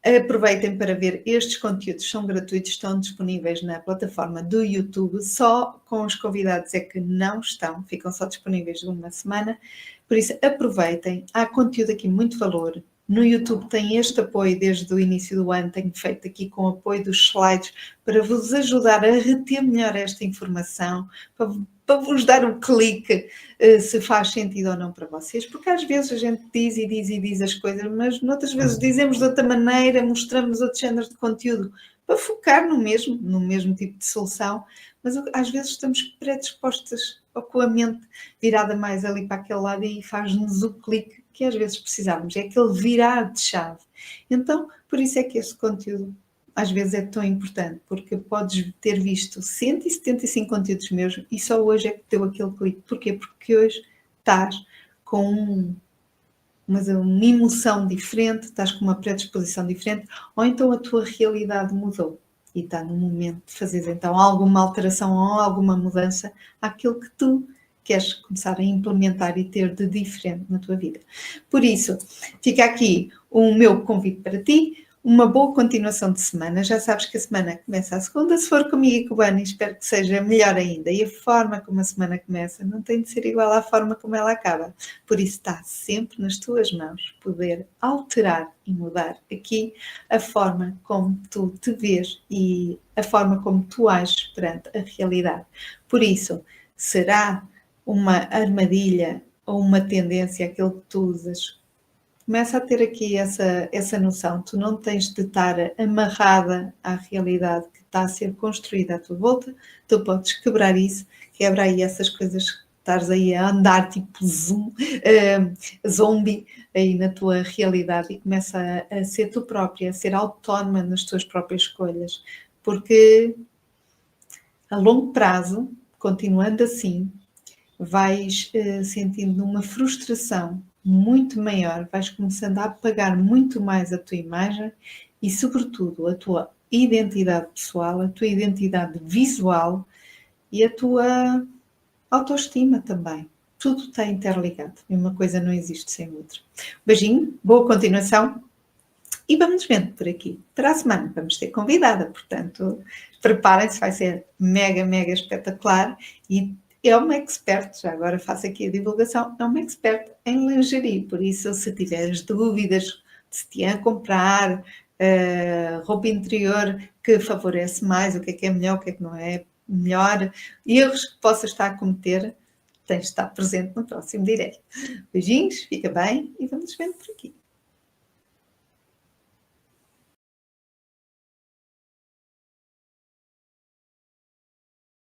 Aproveitem para ver estes conteúdos, são gratuitos, estão disponíveis na plataforma do YouTube, só com os convidados é que não estão, ficam só disponíveis de uma semana, por isso aproveitem, há conteúdo aqui muito valor. No YouTube tem este apoio desde o início do ano, tenho feito aqui com o apoio dos slides para vos ajudar a reter melhor esta informação, para vos dar um clique se faz sentido ou não para vocês, porque às vezes a gente diz as coisas, mas noutras vezes dizemos de outra maneira, mostramos outros géneros de conteúdo para focar no mesmo tipo de solução, mas às vezes estamos predispostas ou com a mente virada mais ali para aquele lado e faz-nos o clique que às vezes precisamos, é aquele virar de chave. Então, por isso é que este conteúdo às vezes é tão importante, porque podes ter visto 175 conteúdos meus e só hoje é que deu aquele clique. Porquê? Porque hoje estás com uma emoção diferente, estás com uma predisposição diferente, ou então a tua realidade mudou e está no momento de fazeres então alguma alteração ou alguma mudança àquilo que tu queres começar a implementar e ter de diferente na tua vida. Por isso, fica aqui o meu convite para ti, uma boa continuação de semana. Já sabes que a semana começa a segunda, se for comigo e com o Ana, espero que seja melhor ainda. E a forma como a semana começa não tem de ser igual à forma como ela acaba. Por isso está sempre nas tuas mãos poder alterar e mudar aqui a forma como tu te vês e a forma como tu ages perante a realidade. Por isso, será uma armadilha ou uma tendência aquilo que tu usas? Começa a ter aqui essa noção. Tu não tens de estar amarrada à realidade que está a ser construída à tua volta. Tu podes quebrar isso, quebra aí essas coisas que estás aí a andar tipo zombie aí na tua realidade e começa a ser tu própria, a ser autónoma nas tuas próprias escolhas. Porque a longo prazo, continuando assim, vais sentindo uma frustração muito maior, vais começando a apagar muito mais a tua imagem e, sobretudo, a tua identidade pessoal, a tua identidade visual e a tua autoestima também. Tudo está interligado e uma coisa não existe sem outra. Beijinho, boa continuação e vamos vendo por aqui. Para a semana vamos ter convidada, portanto, preparem-se, vai ser mega, mega espetacular e é uma expert, já agora faço aqui a divulgação, é uma expert em lingerie, por isso se tiveres dúvidas de se te a comprar roupa interior que favorece mais, o que é melhor, o que é que não é melhor, erros que possas estar a cometer, tens de estar presente no próximo direto. Beijinhos, fica bem e vamos vendo por aqui.